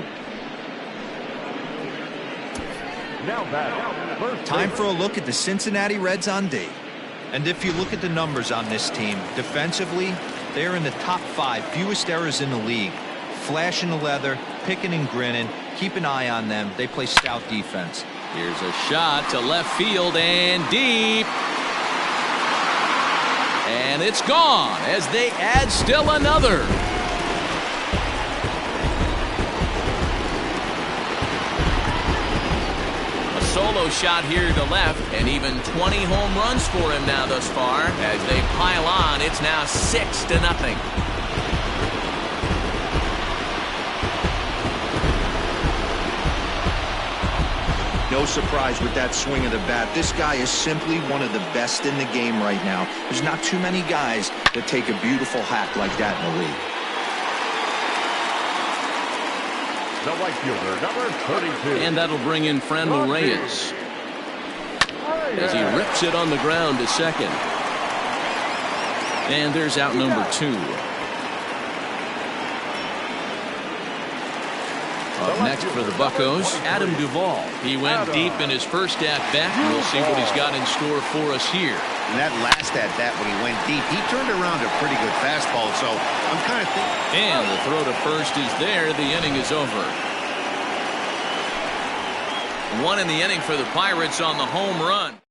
Time for a look at the Cincinnati Reds on D. And if you look at the numbers on this team, defensively, they're in the top 5 fewest errors in the league. Flashing the leather, picking and grinning. Keep an eye on them. They play stout defense. Here's a shot to left field and deep. And it's gone as they add still another. A solo shot here to left, and even 20 home runs for him now thus far. As they pile on, it's now 6-0. No surprise with that swing of the bat. This guy is simply one of the best in the game right now. There's not too many guys that take a beautiful hack like that in the league. The right fielder, number 32. And that'll bring in Ramon Reyes as he rips it on the ground to second. And there's out number 2. Up next for the Buccos, Adam Duvall. He went deep in his first at-bat. We'll see what he's got in store for us here. And that last at-bat when he went deep, he turned around a pretty good fastball, so I'm kind of thinking. And the throw to first is there. The inning is over. One in the inning for the Pirates on the home run.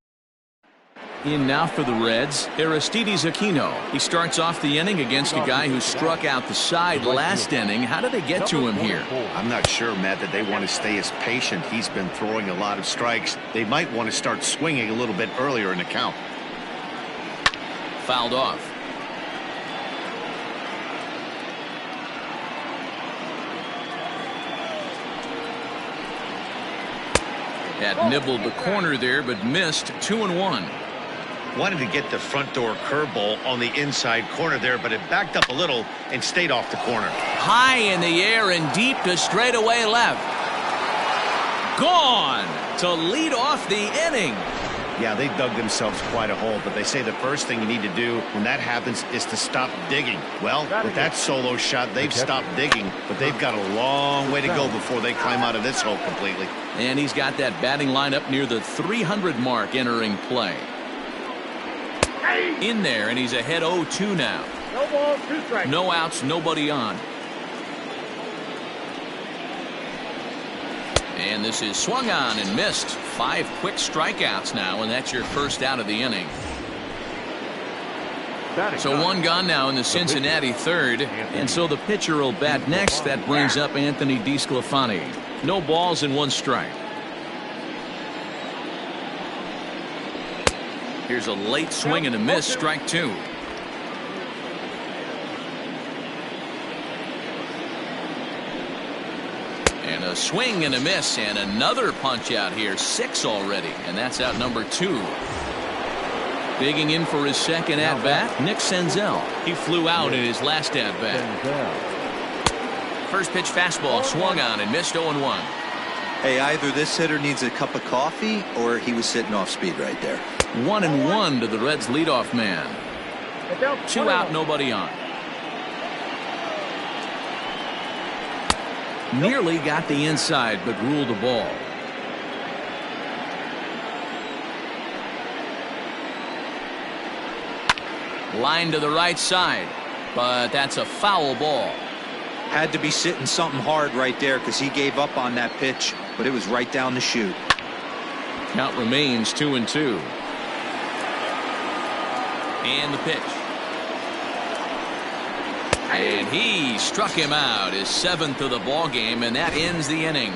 In now for the Reds, Aristides Aquino. He starts off the inning against a guy who struck out the side last inning. How did they get to him here? I'm not sure, Matt, that they want to stay as patient. He's been throwing a lot of strikes. They might want to start swinging a little bit earlier in the count. Fouled off. Had nibbled the corner there, but missed. 2-1. Wanted to get the front door curveball on the inside corner there, but it backed up a little and stayed off the corner. High in the air and deep to straightaway left. Gone to lead off the inning. Yeah, they dug themselves quite a hole, but they say the first thing you need to do when that happens is to stop digging. Well, with that solo shot, they've stopped digging, but they've got a long way to go before they climb out of this hole completely. And he's got that batting lineup near the 300 mark entering play. In there, and he's ahead 0-2 now. No balls, 2 strikes. No outs, nobody on. And this is swung on and missed. 5 quick strikeouts now, and that's your first out of the inning. So 1 gone now in the Cincinnati third, and so the pitcher will bat next. That brings up Anthony DeSclafani. No balls and 1 strike. Here's a late swing and a miss, strike 2. And a swing and a miss, and another punch out here. 6 already, and that's out number 2. Digging in for his second at-bat, Nick Senzel. He flew out in his last at-bat. First pitch fastball swung on and missed 0-1. Hey, either this hitter needs a cup of coffee or he was sitting off speed right there. 1-1 to the Reds leadoff man. 2 out, nobody on. Nearly got the inside, but ruled the ball. Line to the right side, but that's a foul ball. Had to be sitting something hard right there because he gave up on that pitch, but it was right down the chute. Count remains 2-2. And the pitch. And he struck him out, his 7th of the ball game, and that ends the inning.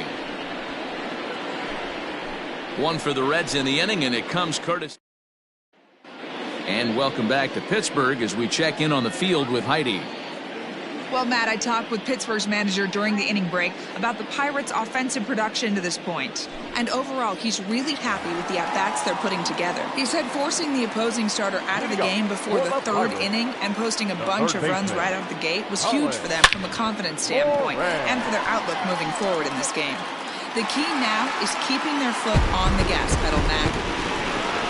1 for the Reds in the inning, and it comes courtesy. And welcome back to Pittsburgh as we check in on the field with Heidi. Well, Matt, I talked with Pittsburgh's manager during the inning break about the Pirates' offensive production to this point. And overall, he's really happy with the at-bats they're putting together. He said forcing the opposing starter out of the game before the 3rd inning and posting a bunch of runs right out of the gate was huge for them from a confidence standpoint and for their outlook moving forward in this game. The key now is keeping their foot on the gas pedal, Matt.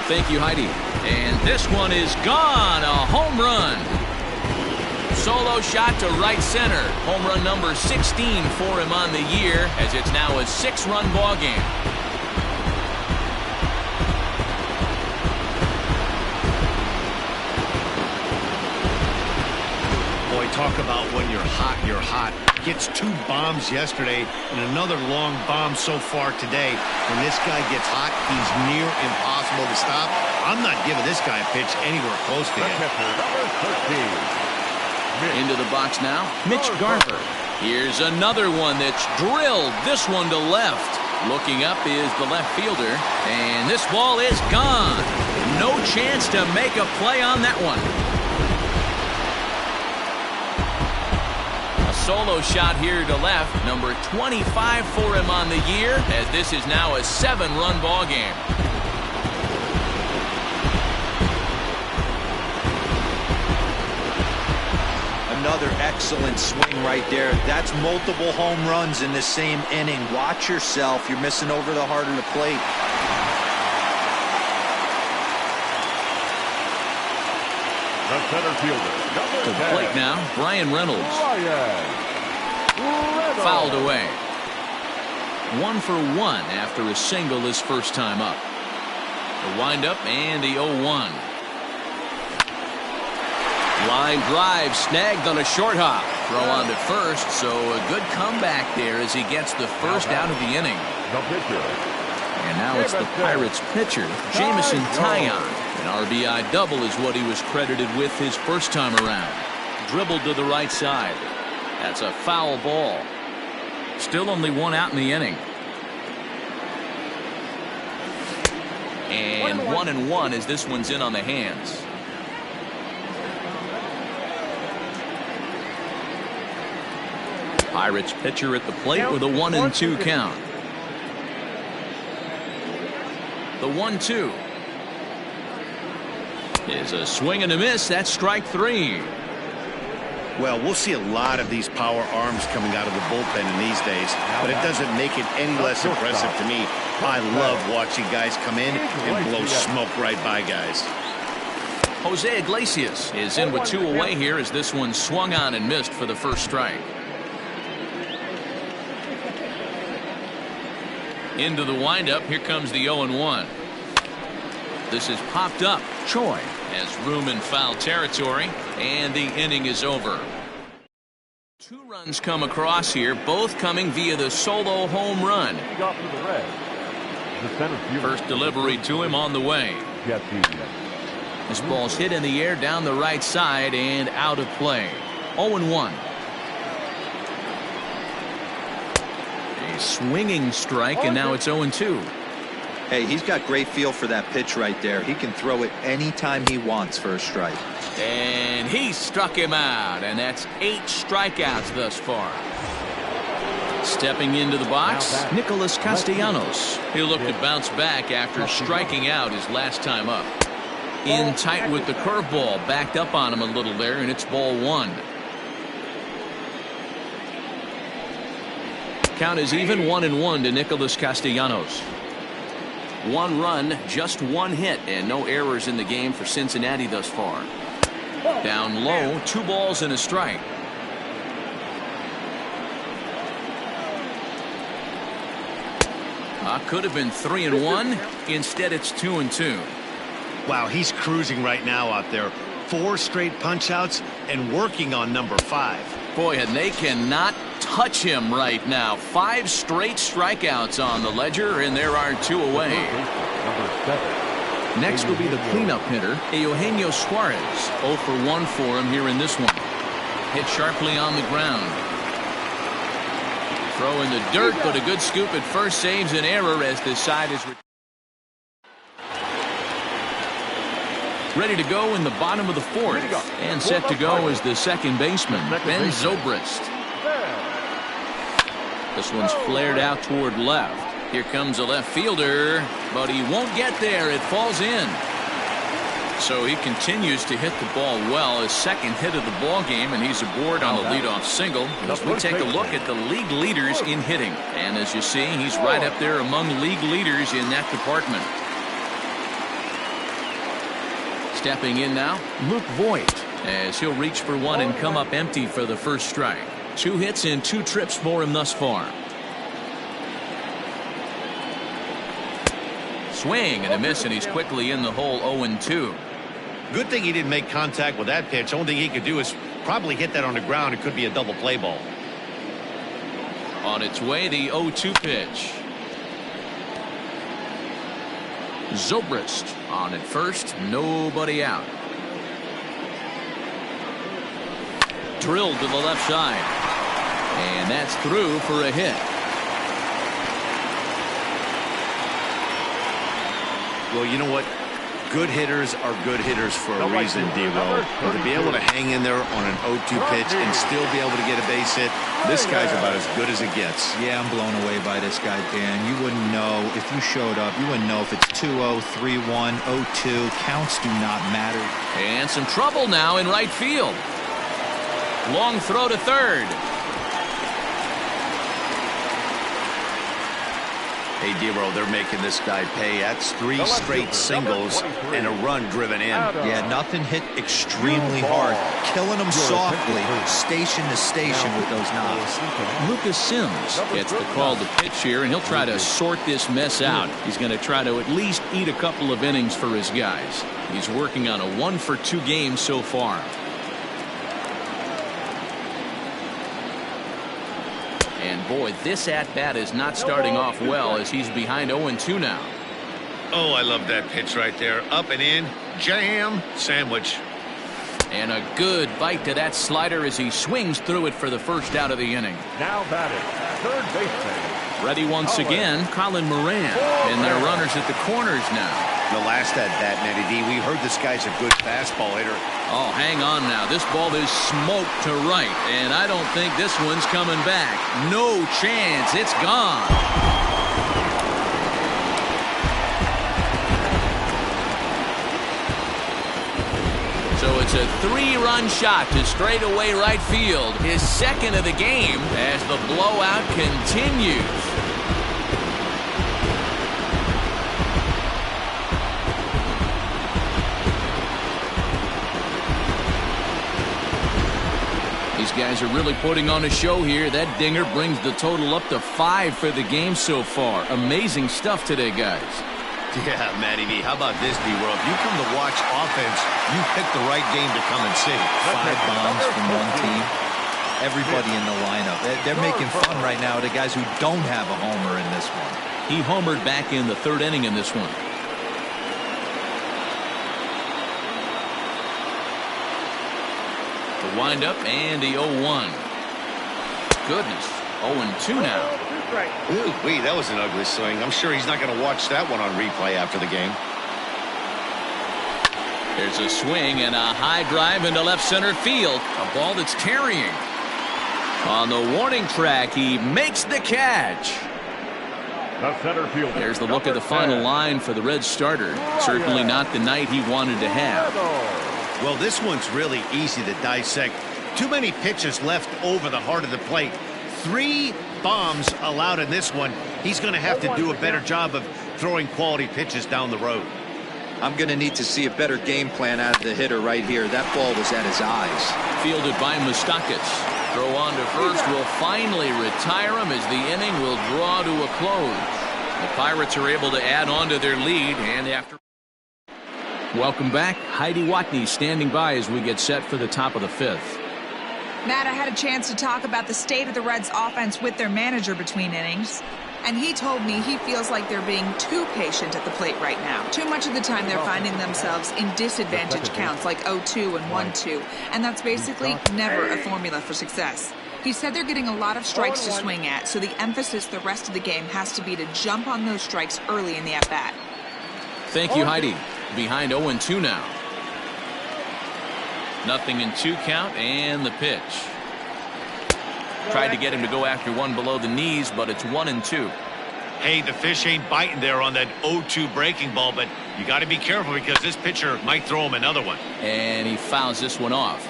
Thank you, Heidi. And this one is gone, a home run. Solo shot to right center. Home run number 16 for him on the year, as it's now a 6-run ball game. Boy, talk about when you're hot, you're hot. Gets 2 bombs yesterday and another long bomb so far today. When this guy gets hot, he's near impossible to stop. I'm not giving this guy a pitch anywhere close to him. Into the box now, Mitch Garver. Here's another one that's drilled. This one to left. Looking up is the left fielder, and this ball is gone. No chance to make a play on that one. A solo shot here to left, number 25 for him on the year, as this is now a 7-run ball game. Another excellent swing right there. That's multiple home runs in the same inning. Watch yourself. You're missing over the heart of the plate. The center fielder. To the plate now, Brian Reynolds. Fouled away. 1 for 1 after a single his first time up. The windup and the 0-1. Line drive snagged on a short hop. Throw on to first, so a good comeback there as he gets the first out of the inning. And now it's the Pirates pitcher, Jameson Taillon. An RBI double is what he was credited with his first time around. Dribbled to the right side. That's a foul ball. Still only 1 out in the inning. And 1-1 as this one's in on the hands. Pirates pitcher at the plate with a 1-2 count. The 1-2 is a swing and a miss. That's strike 3. Well, we'll see a lot of these power arms coming out of the bullpen in these days, but it doesn't make it any less impressive to me. I love watching guys come in and blow smoke right by guys. Jose Iglesias is in with 2 away here as this one swung on and missed for the first strike. Into the windup. Here comes the 0-1. This is popped up. Choi has room in foul territory, and the inning is over. 2 runs come across here, both coming via the solo home run. First delivery to him on the way. This ball's hit in the air down the right side and out of play. 0-1. A swinging strike, and now it's 0-2. Hey, he's got great feel for that pitch right there. He can throw it anytime he wants for a strike. And he struck him out, and that's 8 strikeouts thus far. Stepping into the box, Nicholas Castellanos. He'll look to bounce back after striking out his last time up. In tight with the curveball, backed up on him a little there, and it's ball 1. Count is even, 1-1 to Nicholas Castellanos. 1 run, just 1 hit, and no errors in the game for Cincinnati thus far. Down low, 2 balls and a strike. Could have been 3-1. Instead, it's 2-2. Wow, he's cruising right now out there. 4 straight punch-outs and working on number 5. Boy, and they cannot touch him right now. 5 straight strikeouts on the ledger, and there are 2 away. Next will be the cleanup hitter, Eugenio Suarez. 0 for 1 for him here in this one. Hit sharply on the ground. Throw in the dirt, but a good scoop at first saves an error as this side is ready to go in the bottom of the 4th. And set to go is the second baseman, Ben Zobrist. This one's flared out toward left. Here comes a left fielder, but he won't get there. It falls in. So he continues to hit the ball well. His second hit of the ball game, and he's aboard on the leadoff single as we take a look at the league leaders in hitting. And as you see, he's right up there among league leaders in that department. Stepping in now, Luke Voigt, as he'll reach for one and come up empty for the first strike. 2 hits and 2 trips for him thus far. Swing and a miss, and he's quickly in the hole. 0-2. Good thing he didn't make contact with that pitch. Only thing he could do is probably hit that on the ground. It could be a double play ball. On its way, the 0-2 pitch. Zobrist on at first, nobody out. Drilled to the left side, and that's through for a hit. Well, you know what? Good hitters are good hitters for a reason, D-Roll. And to be able to hang in there on an 0-2 pitch and still be able to get a base hit, this guy's about as good as it gets. Yeah, I'm blown away by this guy, Dan. You wouldn't know if you showed up. You wouldn't know if it's 2-0, 3-1, 0-2. Counts do not matter. And some trouble now in right field. Long throw to third. Hey, Dero, they're making this guy pay. That's 3 straight singles and a run driven in. Yeah, nothing hit extremely hard. Killing him softly, station to station with those knocks. Lucas Sims gets the call to pitch here, and he'll try to sort this mess out. He's going to try to at least eat a couple of innings for his guys. He's working on a 1-for-2 game so far. And boy, this at-bat is not starting off well as he's behind 0-2 now. Oh, I love that pitch right there. Up and in, jam, sandwich. And a good bite to that slider as he swings through it for the first out of the inning. Now batting, third baseman. Ready once again, Colin Moran. And their runners at the corners now. The last at-bat, Matty D, we heard this guy's a good fastball hitter. Oh, hang on now. This ball is smoked to right, and I don't think this one's coming back. No chance. It's gone. So it's a 3-run shot to straightaway right field. His second of the game as the blowout continues. These guys are really putting on a show here. That dinger brings the total up to 5 for the game so far. Amazing stuff today, guys. Yeah, Matty D, how about this, D-Row? If you come to watch offense, you pick the right game to come and see. 5 bombs from one team. Everybody in the lineup. They're making fun right now of the guys who don't have a homer in this one. He homered back in the 3rd inning in this one. The windup and the 0-1. Goodness, 0-2 now. Ooh, wait, that was an ugly swing. I'm sure he's not going to watch that one on replay after the game. There's a swing and a high drive into left center field. A ball that's carrying. On the warning track, he makes the catch. The center fielder. There's the look at the final line for the Reds starter. Certainly not the night he wanted to have. Well, this one's really easy to dissect. Too many pitches left over the heart of the plate. 3 bombs allowed in this one. He's going to have to do a better job of throwing quality pitches down the road. I'm going to need to see a better game plan out of the hitter right here. That ball was at his eyes. Fielded by Moustakas. Throw on to first will finally retire him as the inning will draw to a close. The Pirates are able to add on to their lead, and after. Welcome back. Heidi Watney standing by as we get set for the top of the 5th. Matt, I had a chance to talk about the state of the Reds offense with their manager between innings. And he told me he feels like they're being too patient at the plate right now. Too much of the time they're finding themselves in disadvantage counts like 0-2 and 1-2. And that's basically never a formula for success. He said they're getting a lot of strikes to swing at, so the emphasis the rest of the game has to be to jump on those strikes early in the at-bat. Thank you, Heidi. Behind 0-2 now. 0-2 count and the pitch. Tried to get him to go after one below the knees, but it's 1-2. Hey, the fish ain't biting there on that 0-2 breaking ball, but you got to be careful because this pitcher might throw him another one. And he fouls this one off.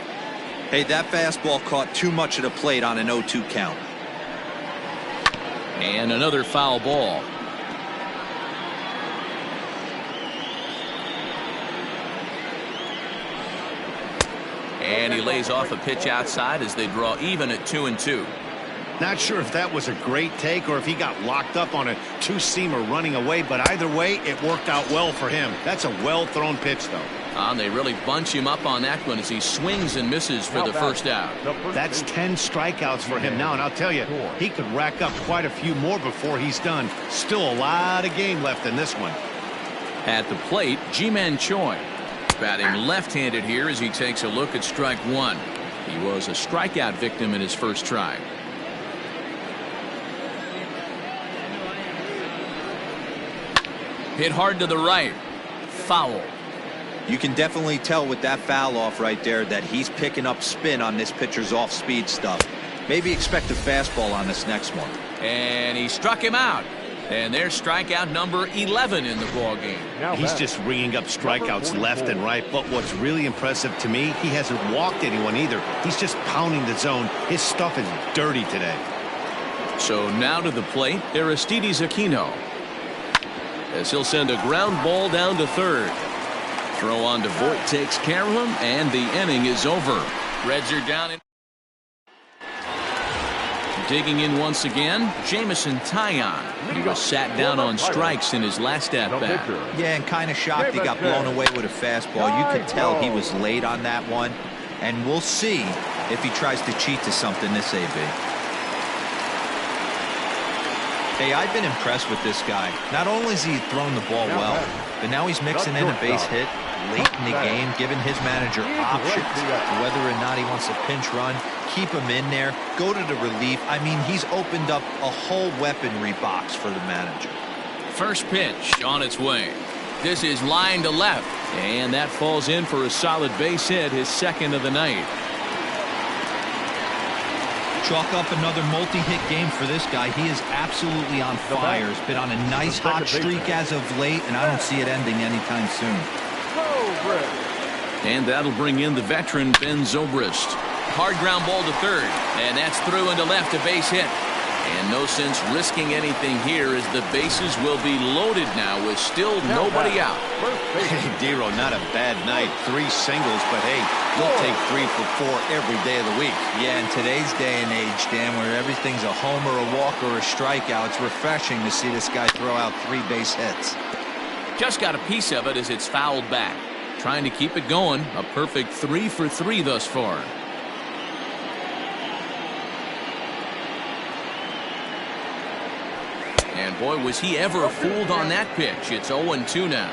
Hey, that fastball caught too much of the plate on an 0-2 count. And another foul ball. And he lays off a pitch outside as they draw even at 2-2. Not sure if that was a great take or if he got locked up on a 2-seamer running away, but either way, it worked out well for him. That's a well-thrown pitch, though. And they really bunch him up on that one as he swings and misses for the first out. That's 10 strikeouts for him now, and I'll tell you, he could rack up quite a few more before he's done. Still a lot of game left in this one. At the plate, Ji-Man Choi. Batting left-handed here as he takes a look at strike 1. He was a strikeout victim in his first try. Hit hard to the right. Foul. You can definitely tell with that foul off right there that he's picking up spin on this pitcher's off-speed stuff. Maybe expect a fastball on this next one. And he struck him out. And there's strikeout number 11 in the ball game. He's just ringing up strikeouts left and right. But what's really impressive to me, he hasn't walked anyone either. He's just pounding the zone. His stuff is dirty today. So now to the plate, Aristides Aquino. as he'll send a ground ball down to third. Throw on to Voit takes care of him, and the inning is over. Reds are down in. Digging in once again, Jamison Taillon. He was sat down on strikes in his last at-bat. Yeah, and kind of shocked he got blown away with a fastball. You could tell he was late on that one, and we'll see if he tries to cheat to something this AB. Hey, I've been impressed with this guy. Not only has he thrown the ball well, but now he's mixing in a base hit late in the game, giving his manager options whether or not he wants a pinch run, keep him in there, go to the relief. I mean, he's opened up a whole weaponry box for the manager. First pitch on its way. This is line to left, and that falls in for a solid base hit, his second of the night. Chalk up another multi-hit game for this guy. He is absolutely on fire. He's been on a nice hot streak as of late, and I don't see it ending anytime soon. And that'll bring in the veteran Ben Zobrist. Hard ground ball to third, and that's through into left, a base hit. And no sense risking anything here as the bases will be loaded now with still nobody out. Hey, Dero, not a bad night. 3 singles, but hey, you'll take 3 for 4 every day of the week. Yeah, in today's day and age, Dan, where everything's a homer, a walk, or a strikeout, it's refreshing to see this guy throw out 3 base hits. Just got a piece of it as it's fouled back. Trying to keep it going. A perfect 3 for 3 thus far. And boy, was he ever fooled on that pitch. It's 0-2 now.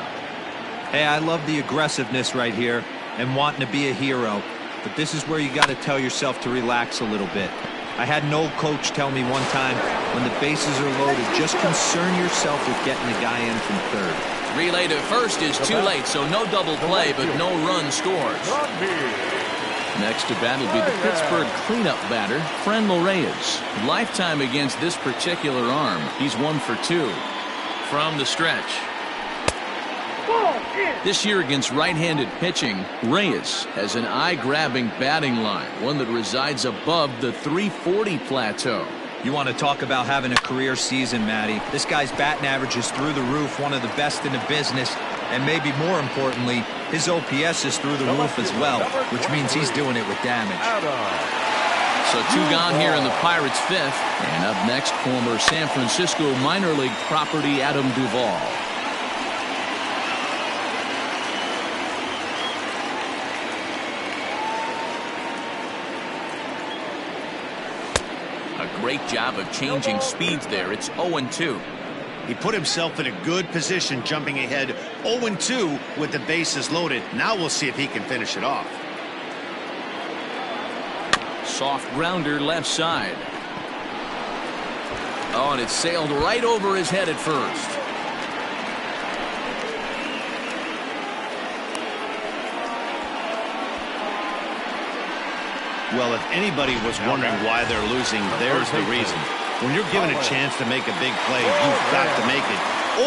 Hey, I love the aggressiveness right here and wanting to be a hero. But this is where you got to tell yourself to relax a little bit. I had an old coach tell me one time, when the bases are loaded, just concern yourself with getting the guy in from third. Relay to first is too late, so no double play, but no run scores. Next to bat will be the Pittsburgh cleanup batter, Ramon Reyes. Lifetime against this particular arm. He's 1 for 2. From the stretch. This year against right-handed pitching, Reyes has an eye-grabbing batting line, one that resides above the 340 plateau. You want to talk about having a career season, Matty. This guy's batting average is through the roof, one of the best in the business, and maybe more importantly, his OPS is through the roof as well, which means he's doing it with damage. So 2 gone here in the Pirates' 5th, and up next, former San Francisco minor league property Adam Duvall. Great job of changing speeds there. It's 0-2. He put himself in a good position jumping ahead 0-2 with the bases loaded. Now we'll see if he can finish it off. Soft grounder left side. Oh, and it sailed right over his head at first. Well, if anybody was wondering why they're losing, there's the reason. When you're given a chance to make a big play, you've got to make it,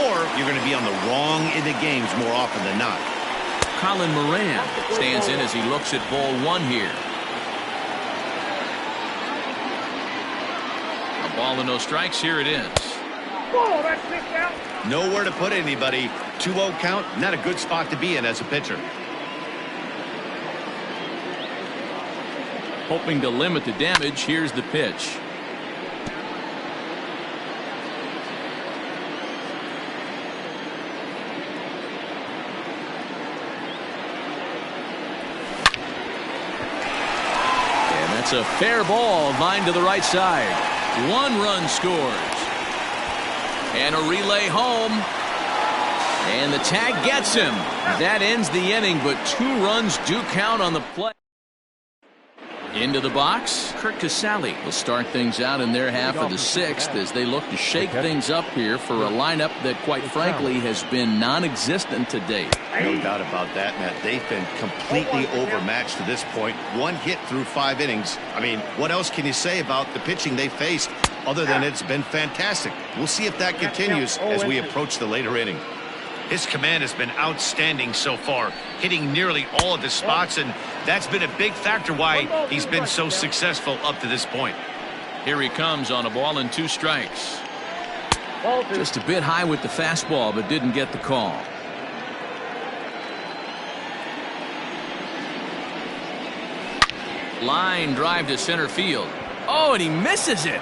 or you're going to be on the wrong end of games more often than not. Colin Moran stands in as he looks at ball 1 here. A ball and no strikes. Here it is. Nowhere to put anybody. 2-0 count, not a good spot to be in as a pitcher. Hoping to limit the damage, here's the pitch. And that's a fair ball, line to the right side. 1 run scores. And a relay home. And the tag gets him. That ends the inning, but 2 runs do count on the play. Into the box, Curt Casale will start things out in their half of the 6th as they look to shake things up here for a lineup that, quite frankly, has been non-existent to date. No doubt about that, Matt. They've been completely overmatched to this point. 1 hit through 5 innings. I mean, what else can you say about the pitching they faced other than it's been fantastic? We'll see if that continues as we approach the later inning. His command has been outstanding so far, hitting nearly all of his spots, and that's been a big factor why he's been so successful up to this point. Here he comes on a ball and 2 strikes. Just a bit high with the fastball, but didn't get the call. Line drive to center field. Oh, and he misses it.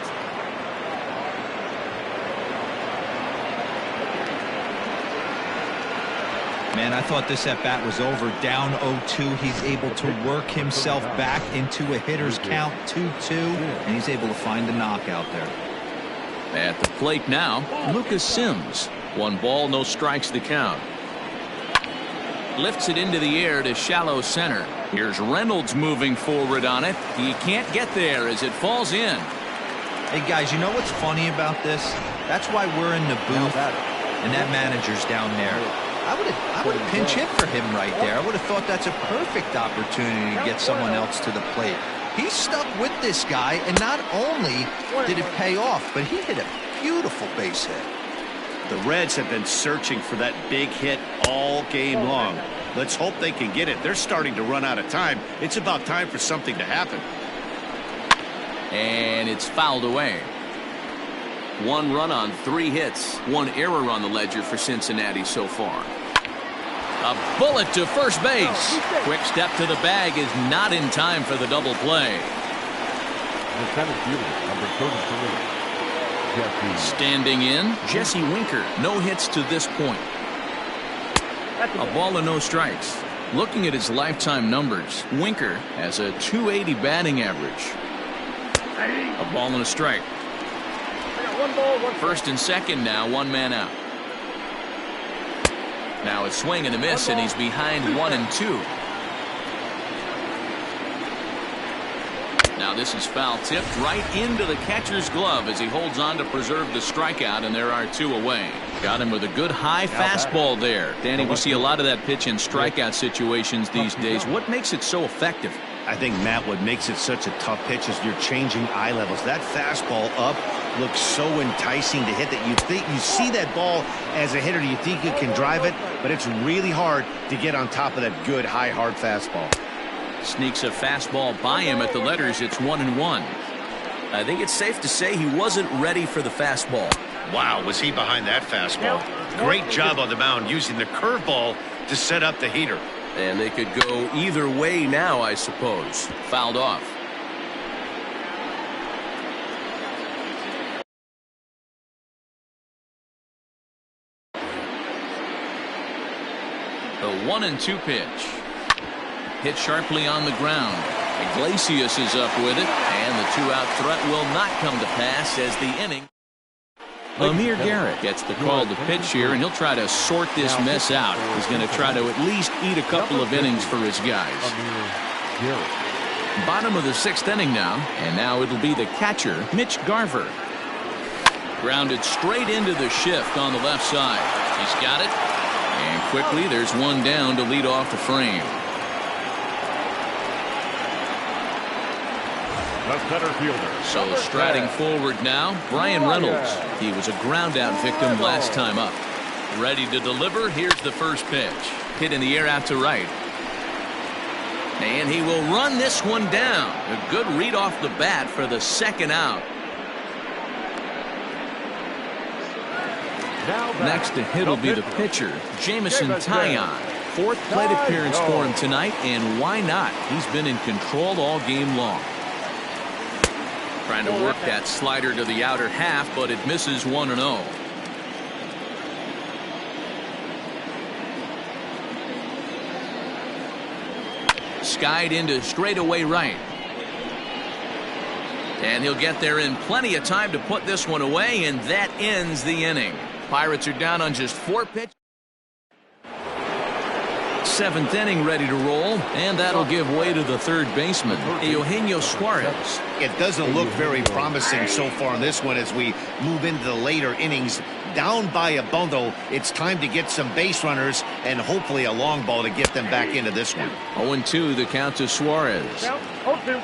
Man, I thought this at-bat was over. Down 0-2. He's able to work himself back into a hitter's count, 2-2, and he's able to find a knockout there. At the plate now, Lucas Sims. 1 ball, no strikes to count. Lifts it into the air to shallow center. Here's Reynolds moving forward on it. He can't get there as it falls in. Hey, guys, you know what's funny about this? That's why we're in the booth, and that manager's down there. I would have pinch hit for him right there. I would have thought that's a perfect opportunity to get someone else to the plate. He stuck with this guy, and not only did it pay off, but he hit a beautiful base hit. The Reds have been searching for that big hit all game long. Let's hope they can get it. They're starting to run out of time. It's about time for something to happen. And it's fouled away. 1 run on 3 hits. 1 error on the ledger for Cincinnati so far. A bullet to first base. Quick step to the bag is not in time for the double play. Standing in, Jesse Winker. No hits to this point. A ball and no strikes. Looking at his lifetime numbers, Winker has a .280 batting average. A ball and a strike. First and second now, 1 man out. Now a swing and a miss, and he's behind 1 and 2. Now this is foul tipped right into the catcher's glove as he holds on to preserve the strikeout, and there are 2 away. Got him with a good high fastball there. Danny, we see a lot of that pitch in strikeout situations these days. What makes it so effective? I think, Matt, what makes it such a tough pitch is you're changing eye levels. That fastball up looks so enticing to hit that you see that ball as a hitter, you think you can drive it, but it's really hard to get on top of that good high hard fastball. Sneaks a fastball by him at the letters. It's 1-1. I think it's safe to say he wasn't ready for the fastball. Wow, was he behind that fastball? Great job on the mound using the curveball to set up the heater. And they could go either way now, I suppose. Fouled off. The 1-2 pitch. Hit sharply on the ground. Iglesias is up with it, and the 2-out threat will not come to pass as the inning. Amir Garrett gets the call to pitch here, and he'll try to sort this mess out. He's going to try to at least eat a couple of innings for his guys. Bottom of the 6th inning now, and now it'll be the catcher, Mitch Garver. Grounded straight into the shift on the left side. He's got it, and quickly there's 1 down to lead off the frame. The center fielder. So striding forward now, Brian Reynolds. He was a ground out victim last time up. Ready to deliver. Here's the first pitch. Hit in the air out to right. And he will run this one down. A good read off the bat for the 2nd out. Next to hit will be the pitcher, Jamison Taillon. 4th plate appearance for him tonight, and why not? He's been in control all game long. Trying to work that slider to the outer half, but it misses 1-0. Skied into straightaway right. And he'll get there in plenty of time to put this one away, and that ends the inning. Pirates are down on just 4 pitches. 7th inning ready to roll, and that'll give way to the 3rd baseman, Eugenio Suarez. It doesn't look very promising so far in this one as we move into the later innings. Down by a bundle, it's time to get some base runners and hopefully a long ball to get them back into this one. 0-2 the count to Suarez.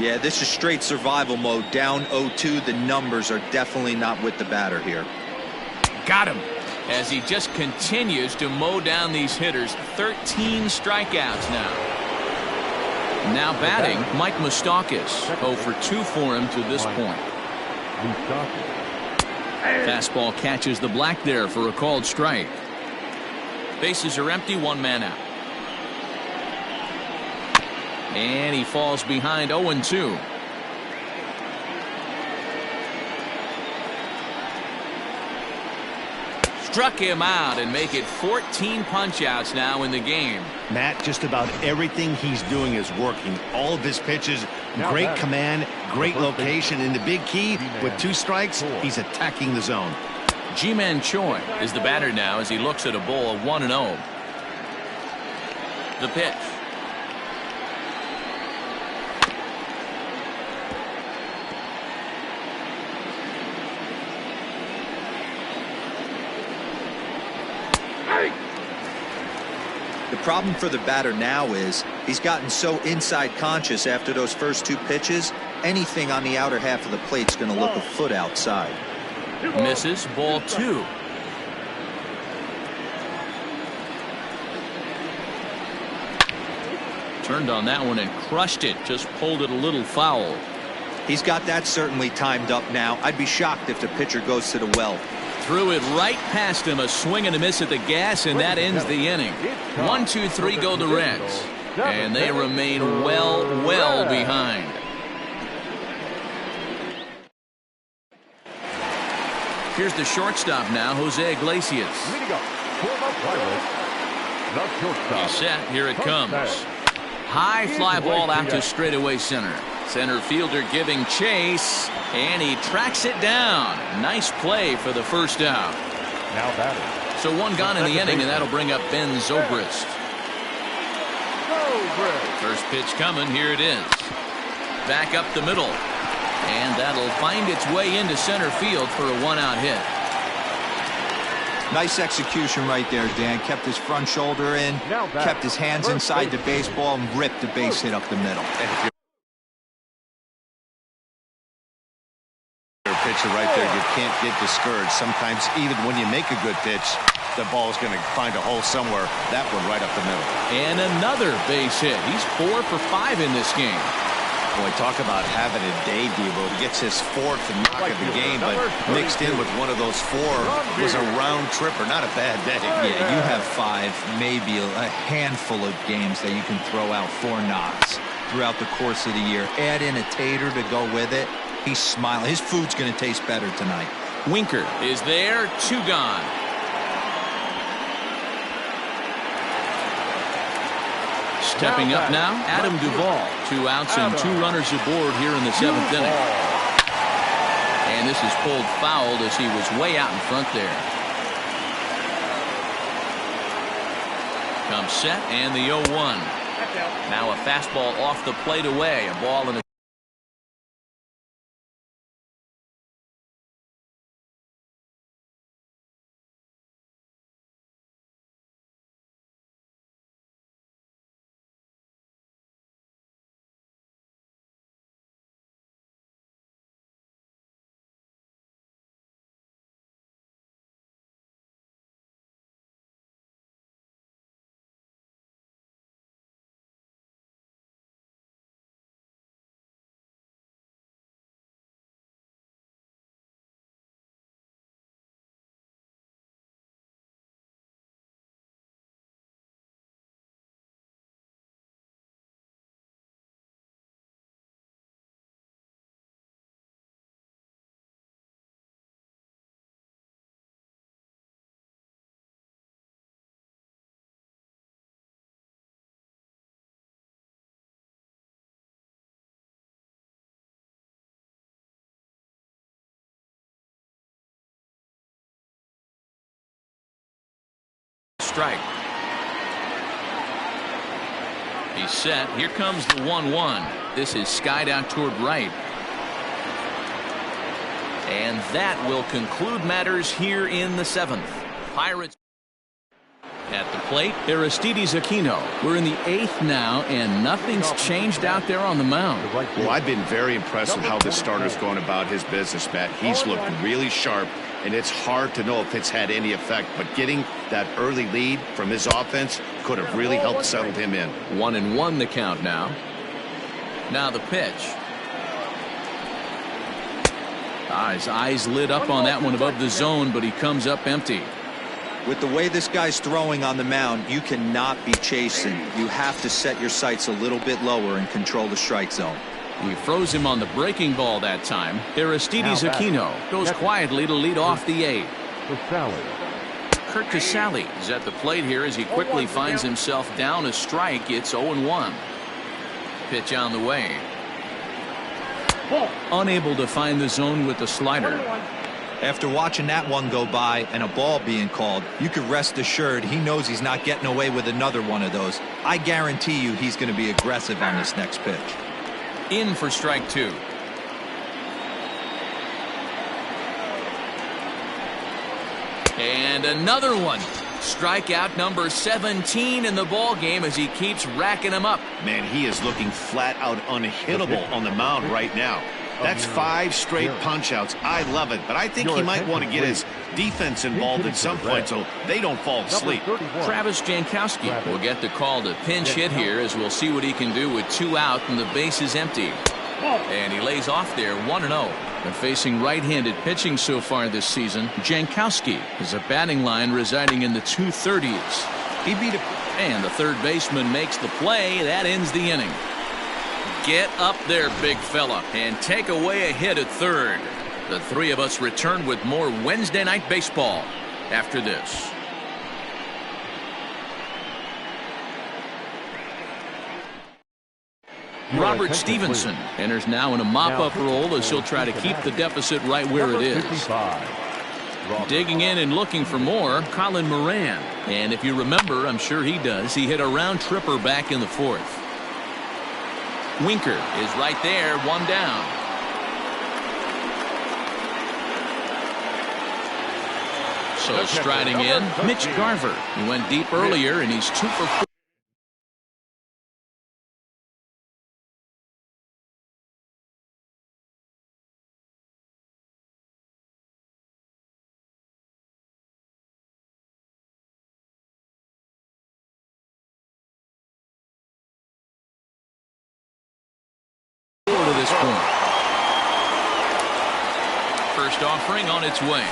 Yeah, this is straight survival mode. Down 0-2. The numbers are definitely not with the batter here. Got him. As he just continues to mow down these hitters. 13 strikeouts now. Now batting, Mike Moustakas. 0 for 2 for him to this point. Fastball catches the black there for a called strike. Bases are empty, one man out. And he falls behind 0-2. Struck him out and make it 14 punch-outs now in the game. Matt, just about everything he's doing is working. All of his pitches, great command, great location, and the big key, with 2 strikes, he's attacking the zone. Ji-Man Choi is the batter now as he looks at a ball of 1-0. The pitch. The problem for the batter now is he's gotten so inside conscious after those first 2 pitches. Anything on the outer half of the plate's going to look a foot outside. Misses, ball 2. Turned on that one and crushed it. Just pulled it a little foul. He's got that certainly timed up now. I'd be shocked if the pitcher goes to the well. Threw it right past him. A swing and a miss at the gas, and that ends the inning. 1, 2, 3 go the Reds. And they remain well behind. Here's the shortstop now, Jose Iglesias. He's set. Here it comes. High fly ball out to straightaway center. Center fielder giving chase, and he tracks it down. Nice play for the first out. Now batting. So 1 gone in the inning, and that'll bring up Ben Zobrist. First pitch coming. Here it is. Back up the middle. And that'll find its way into center field for a 1-out hit. Nice execution right there, Dan. Kept his front shoulder in, kept his hands inside the baseball, and ripped the base hit up the middle. Pitcher right there, you can't get discouraged. Sometimes even when you make a good pitch, the ball's going to find a hole somewhere. That one right up the middle. And another base hit. He's 4 for 5 in this game. Boy, talk about having a day, Duvall. He gets his 4th knock of the game, but mixed in with one of those 4 was a round tripper. Not a bad day. Yeah, you have 5, maybe a handful of games that you can throw out 4 knocks throughout the course of the year. Add in a tater to go with it. He's smiling. His food's going to taste better tonight. Winker is there. 2 gone. Stepping up now, Adam Duvall. 2 outs and 2 runners aboard here in the 7th inning. And this is pulled fouled as he was way out in front there. Comes set and the 0-1. Now a fastball off the plate away. A ball and a strike. He's set. Here comes the 1-1. This is skied out toward right. And that will conclude matters here in the 7th. Pirates at the plate, Aristides Aquino. We're in the 8th now, and nothing's changed out there on the mound. Well, I've been very impressed with how this starter's going about his business, Matt. He's looked really sharp, and it's hard to know if it's had any effect, but getting that early lead from his offense could have really helped settle him in. 1-1 the count now. Now the pitch. His eyes lit up on that one above the zone, but he comes up empty. With the way this guy's throwing on the mound, you cannot be chasing. You have to set your sights a little bit lower and control the strike zone. He froze him on the breaking ball that time. Aristides Aquino goes quietly to lead off the eighth. Kurt Castillo is at the plate here as he quickly finds himself down a strike. It's 0-1. Pitch on the way. Unable to find the zone with the slider. After watching that one go by and a ball being called, you could rest assured he knows he's not getting away with another one of those. I guarantee you he's going to be aggressive on this next pitch. In for strike two. And another one. Strikeout number 17 in the ball game as he keeps racking them up. Man, he is looking flat out unhittable on the mound right now. That's 5 straight punch-outs. I love it, but I think he might want to get his defense involved at some point so they don't fall asleep. Travis Jankowski will get the call to pinch hit here as we'll see what he can do with 2 out and the base is empty. And he lays off there 1-0. And facing right-handed pitching so far this season, Jankowski is a batting line residing in the 230s. He beat it, and the third baseman makes the play. That ends the inning. Get up there, big fella, and take away a hit at third. The three of us return with more Wednesday Night Baseball after this. Robert Stevenson enters now in a mop-up role as he'll try to keep the deficit right where it is. Digging in and looking for more, Colin Moran. And if you remember, I'm sure he does, he hit a round tripper back in the fourth. Winker is right there, 1 down. So striding in, Mitch Garver. He went deep earlier, and he's 2 for 4. To this point. First offering on its way.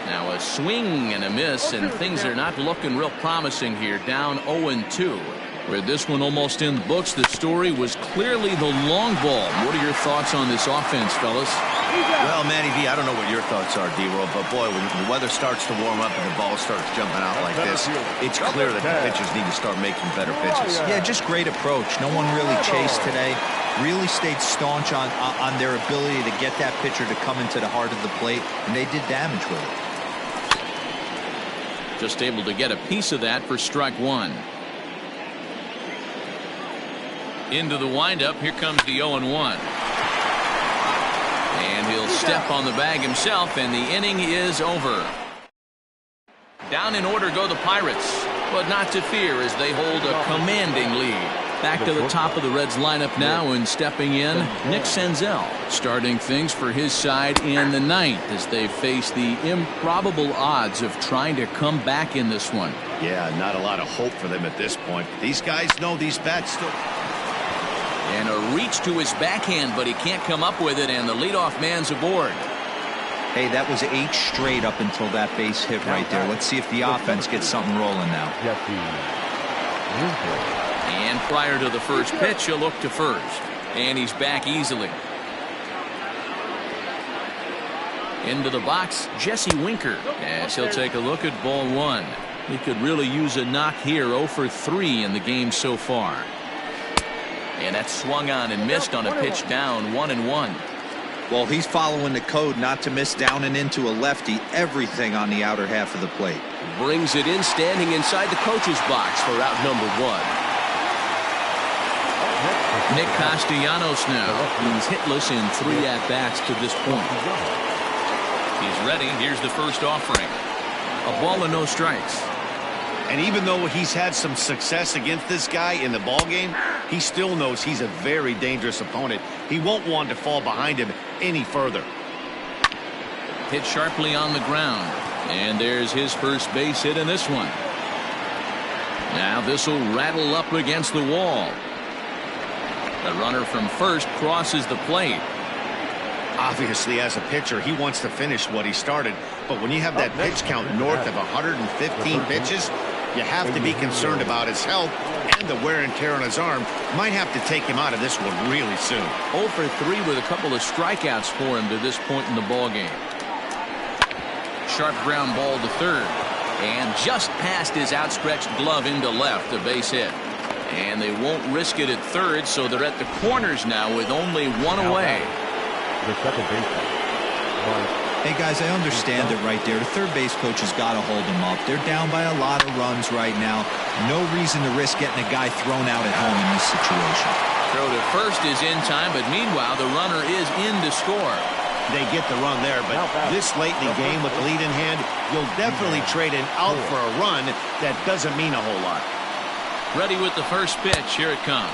Now a swing and a miss, and things are not looking real promising here. Down 0-2. With this one almost in the books, the story was clearly the long ball. What are your thoughts on this offense, fellas? Well, Manny V, I don't know what your thoughts are, D-Roll, but boy, when the weather starts to warm up and the ball starts jumping out like this, it's clear that the pitchers need to start making better pitches. Yeah, just great approach. No one really chased today. Really stayed staunch on their ability to get that pitcher to come into the heart of the plate, and they did damage with it. Just able to get a piece of that for strike one. Into the windup, here comes the 0-1. And he'll step on the bag himself, and the inning is over. Down in order go the Pirates, but not to fear as they hold a commanding lead. Back to the top of the Reds lineup now, and stepping in, Nick Senzel, starting things for his side in the ninth as they face the improbable odds of trying to come back in this one. Yeah, not a lot of hope for them at this point. These guys know these bats still. And a reach to his backhand, but he can't come up with it, and the leadoff man's aboard. Hey, that was 8 straight up until that base hit right there. Let's see if the offense gets something rolling now. And prior to the first pitch, he'll look to first. And he's back easily. Into the box, Jesse Winker, as he'll take a look at ball one. He could really use a knock here. 0 for 3 in the game so far. And that's swung on and missed on a pitch down, 1-1. Well, he's following the code not to miss down and into a lefty. Everything on the outer half of the plate. Brings it in, standing inside the coach's box for out number 1. Nick Castellanos now. He's hitless in 3 at-bats to this point. He's ready. Here's the first offering. A ball and no strikes. And even though he's had some success against this guy in the ballgame, he still knows he's a very dangerous opponent. He won't want to fall behind him any further. Hit sharply on the ground. And there's his first base hit in this one. Now this will rattle up against the wall. The runner from first crosses the plate. Obviously, as a pitcher, he wants to finish what he started. But when you have that pitch count north of 115 pitches, you have to be concerned about his health and the wear and tear on his arm. Might have to take him out of this one really soon. 0 for 3 with a couple of strikeouts for him to this point in the ballgame. Sharp ground ball to third. And just past his outstretched glove into left, a base hit. And they won't risk it at third, so they're at the corners now with only one away. The second baseman. Hey, guys, I understand it right there. The third base coach has got to hold them up. They're down by a lot of runs right now. No reason to risk getting a guy thrown out at home in this situation. Throw to first is in time, but meanwhile, the runner is in to score. They get the run there, but this late in the game with the lead in hand, you'll definitely trade an out for a run. That doesn't mean a whole lot. Ready with the first pitch. Here it comes.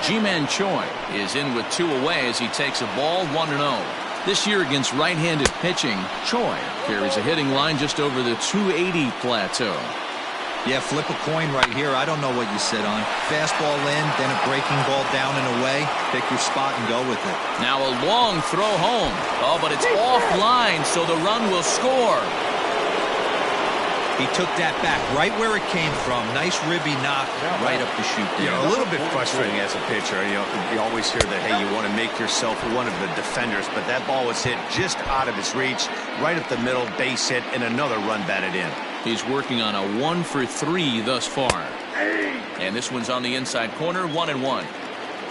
Ji-Man Choi is in with 2 away as he takes a ball 1-0. This year against right-handed pitching, Choi carries a hitting line just over the 280 plateau. Yeah, flip a coin right here. I don't know what you sit on. Fastball in, then a breaking ball down and away. Pick your spot and go with it. Now a long throw home. Oh, but it's offline, so the run will score. He took that back right where it came from. Nice ribby knock right up the chute there. A little bit frustrating as a pitcher. You always hear that, hey, you want to make yourself one of the defenders, but that ball was hit just out of his reach, right up the middle, base hit, and another run batted in. He's working on a 1 for 3 thus far. And this one's on the inside corner, 1-1.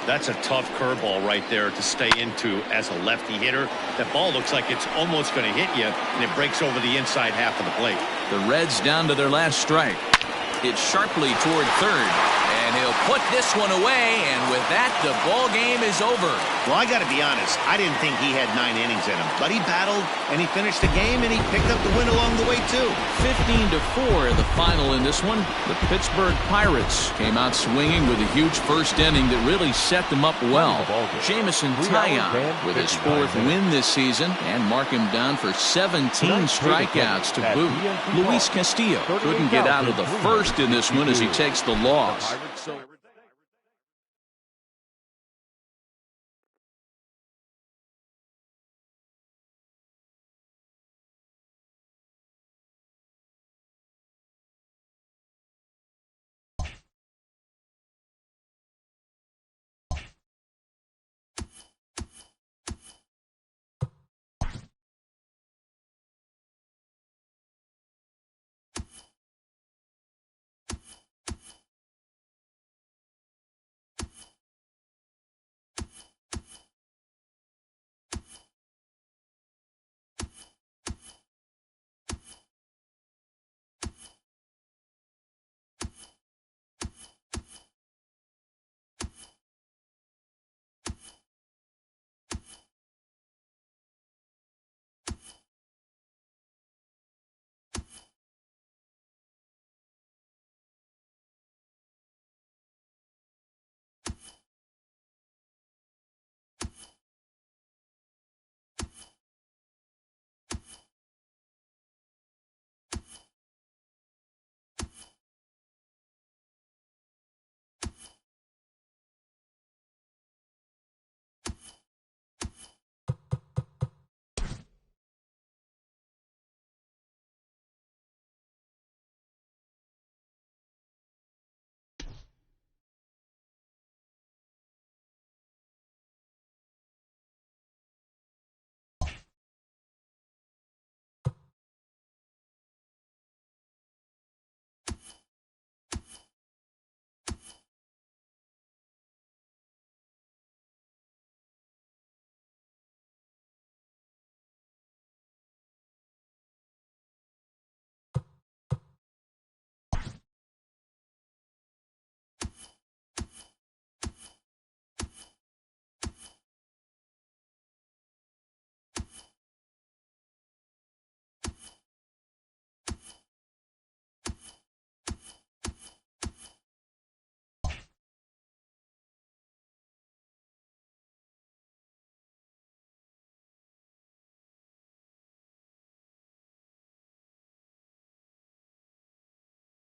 That's a tough curveball right there to stay into as a lefty hitter. That ball looks like it's almost going to hit you, and it breaks over the inside half of the plate. The Reds down to their last strike. It's sharply toward third, and he'll put this one away, and with that, the ball game is over. Well, I got to be honest, I didn't think he had 9 innings in him, but he battled, and he finished the game, and he picked up the win along the way, too. 15-4 the final in this one. The Pittsburgh Pirates came out swinging with a huge first inning that really set them up well. Jamison Taillon with his 4th win this season, and mark him down for 17 strikeouts to boot. Luis Castillo couldn't get out of the first in this one as he takes the loss.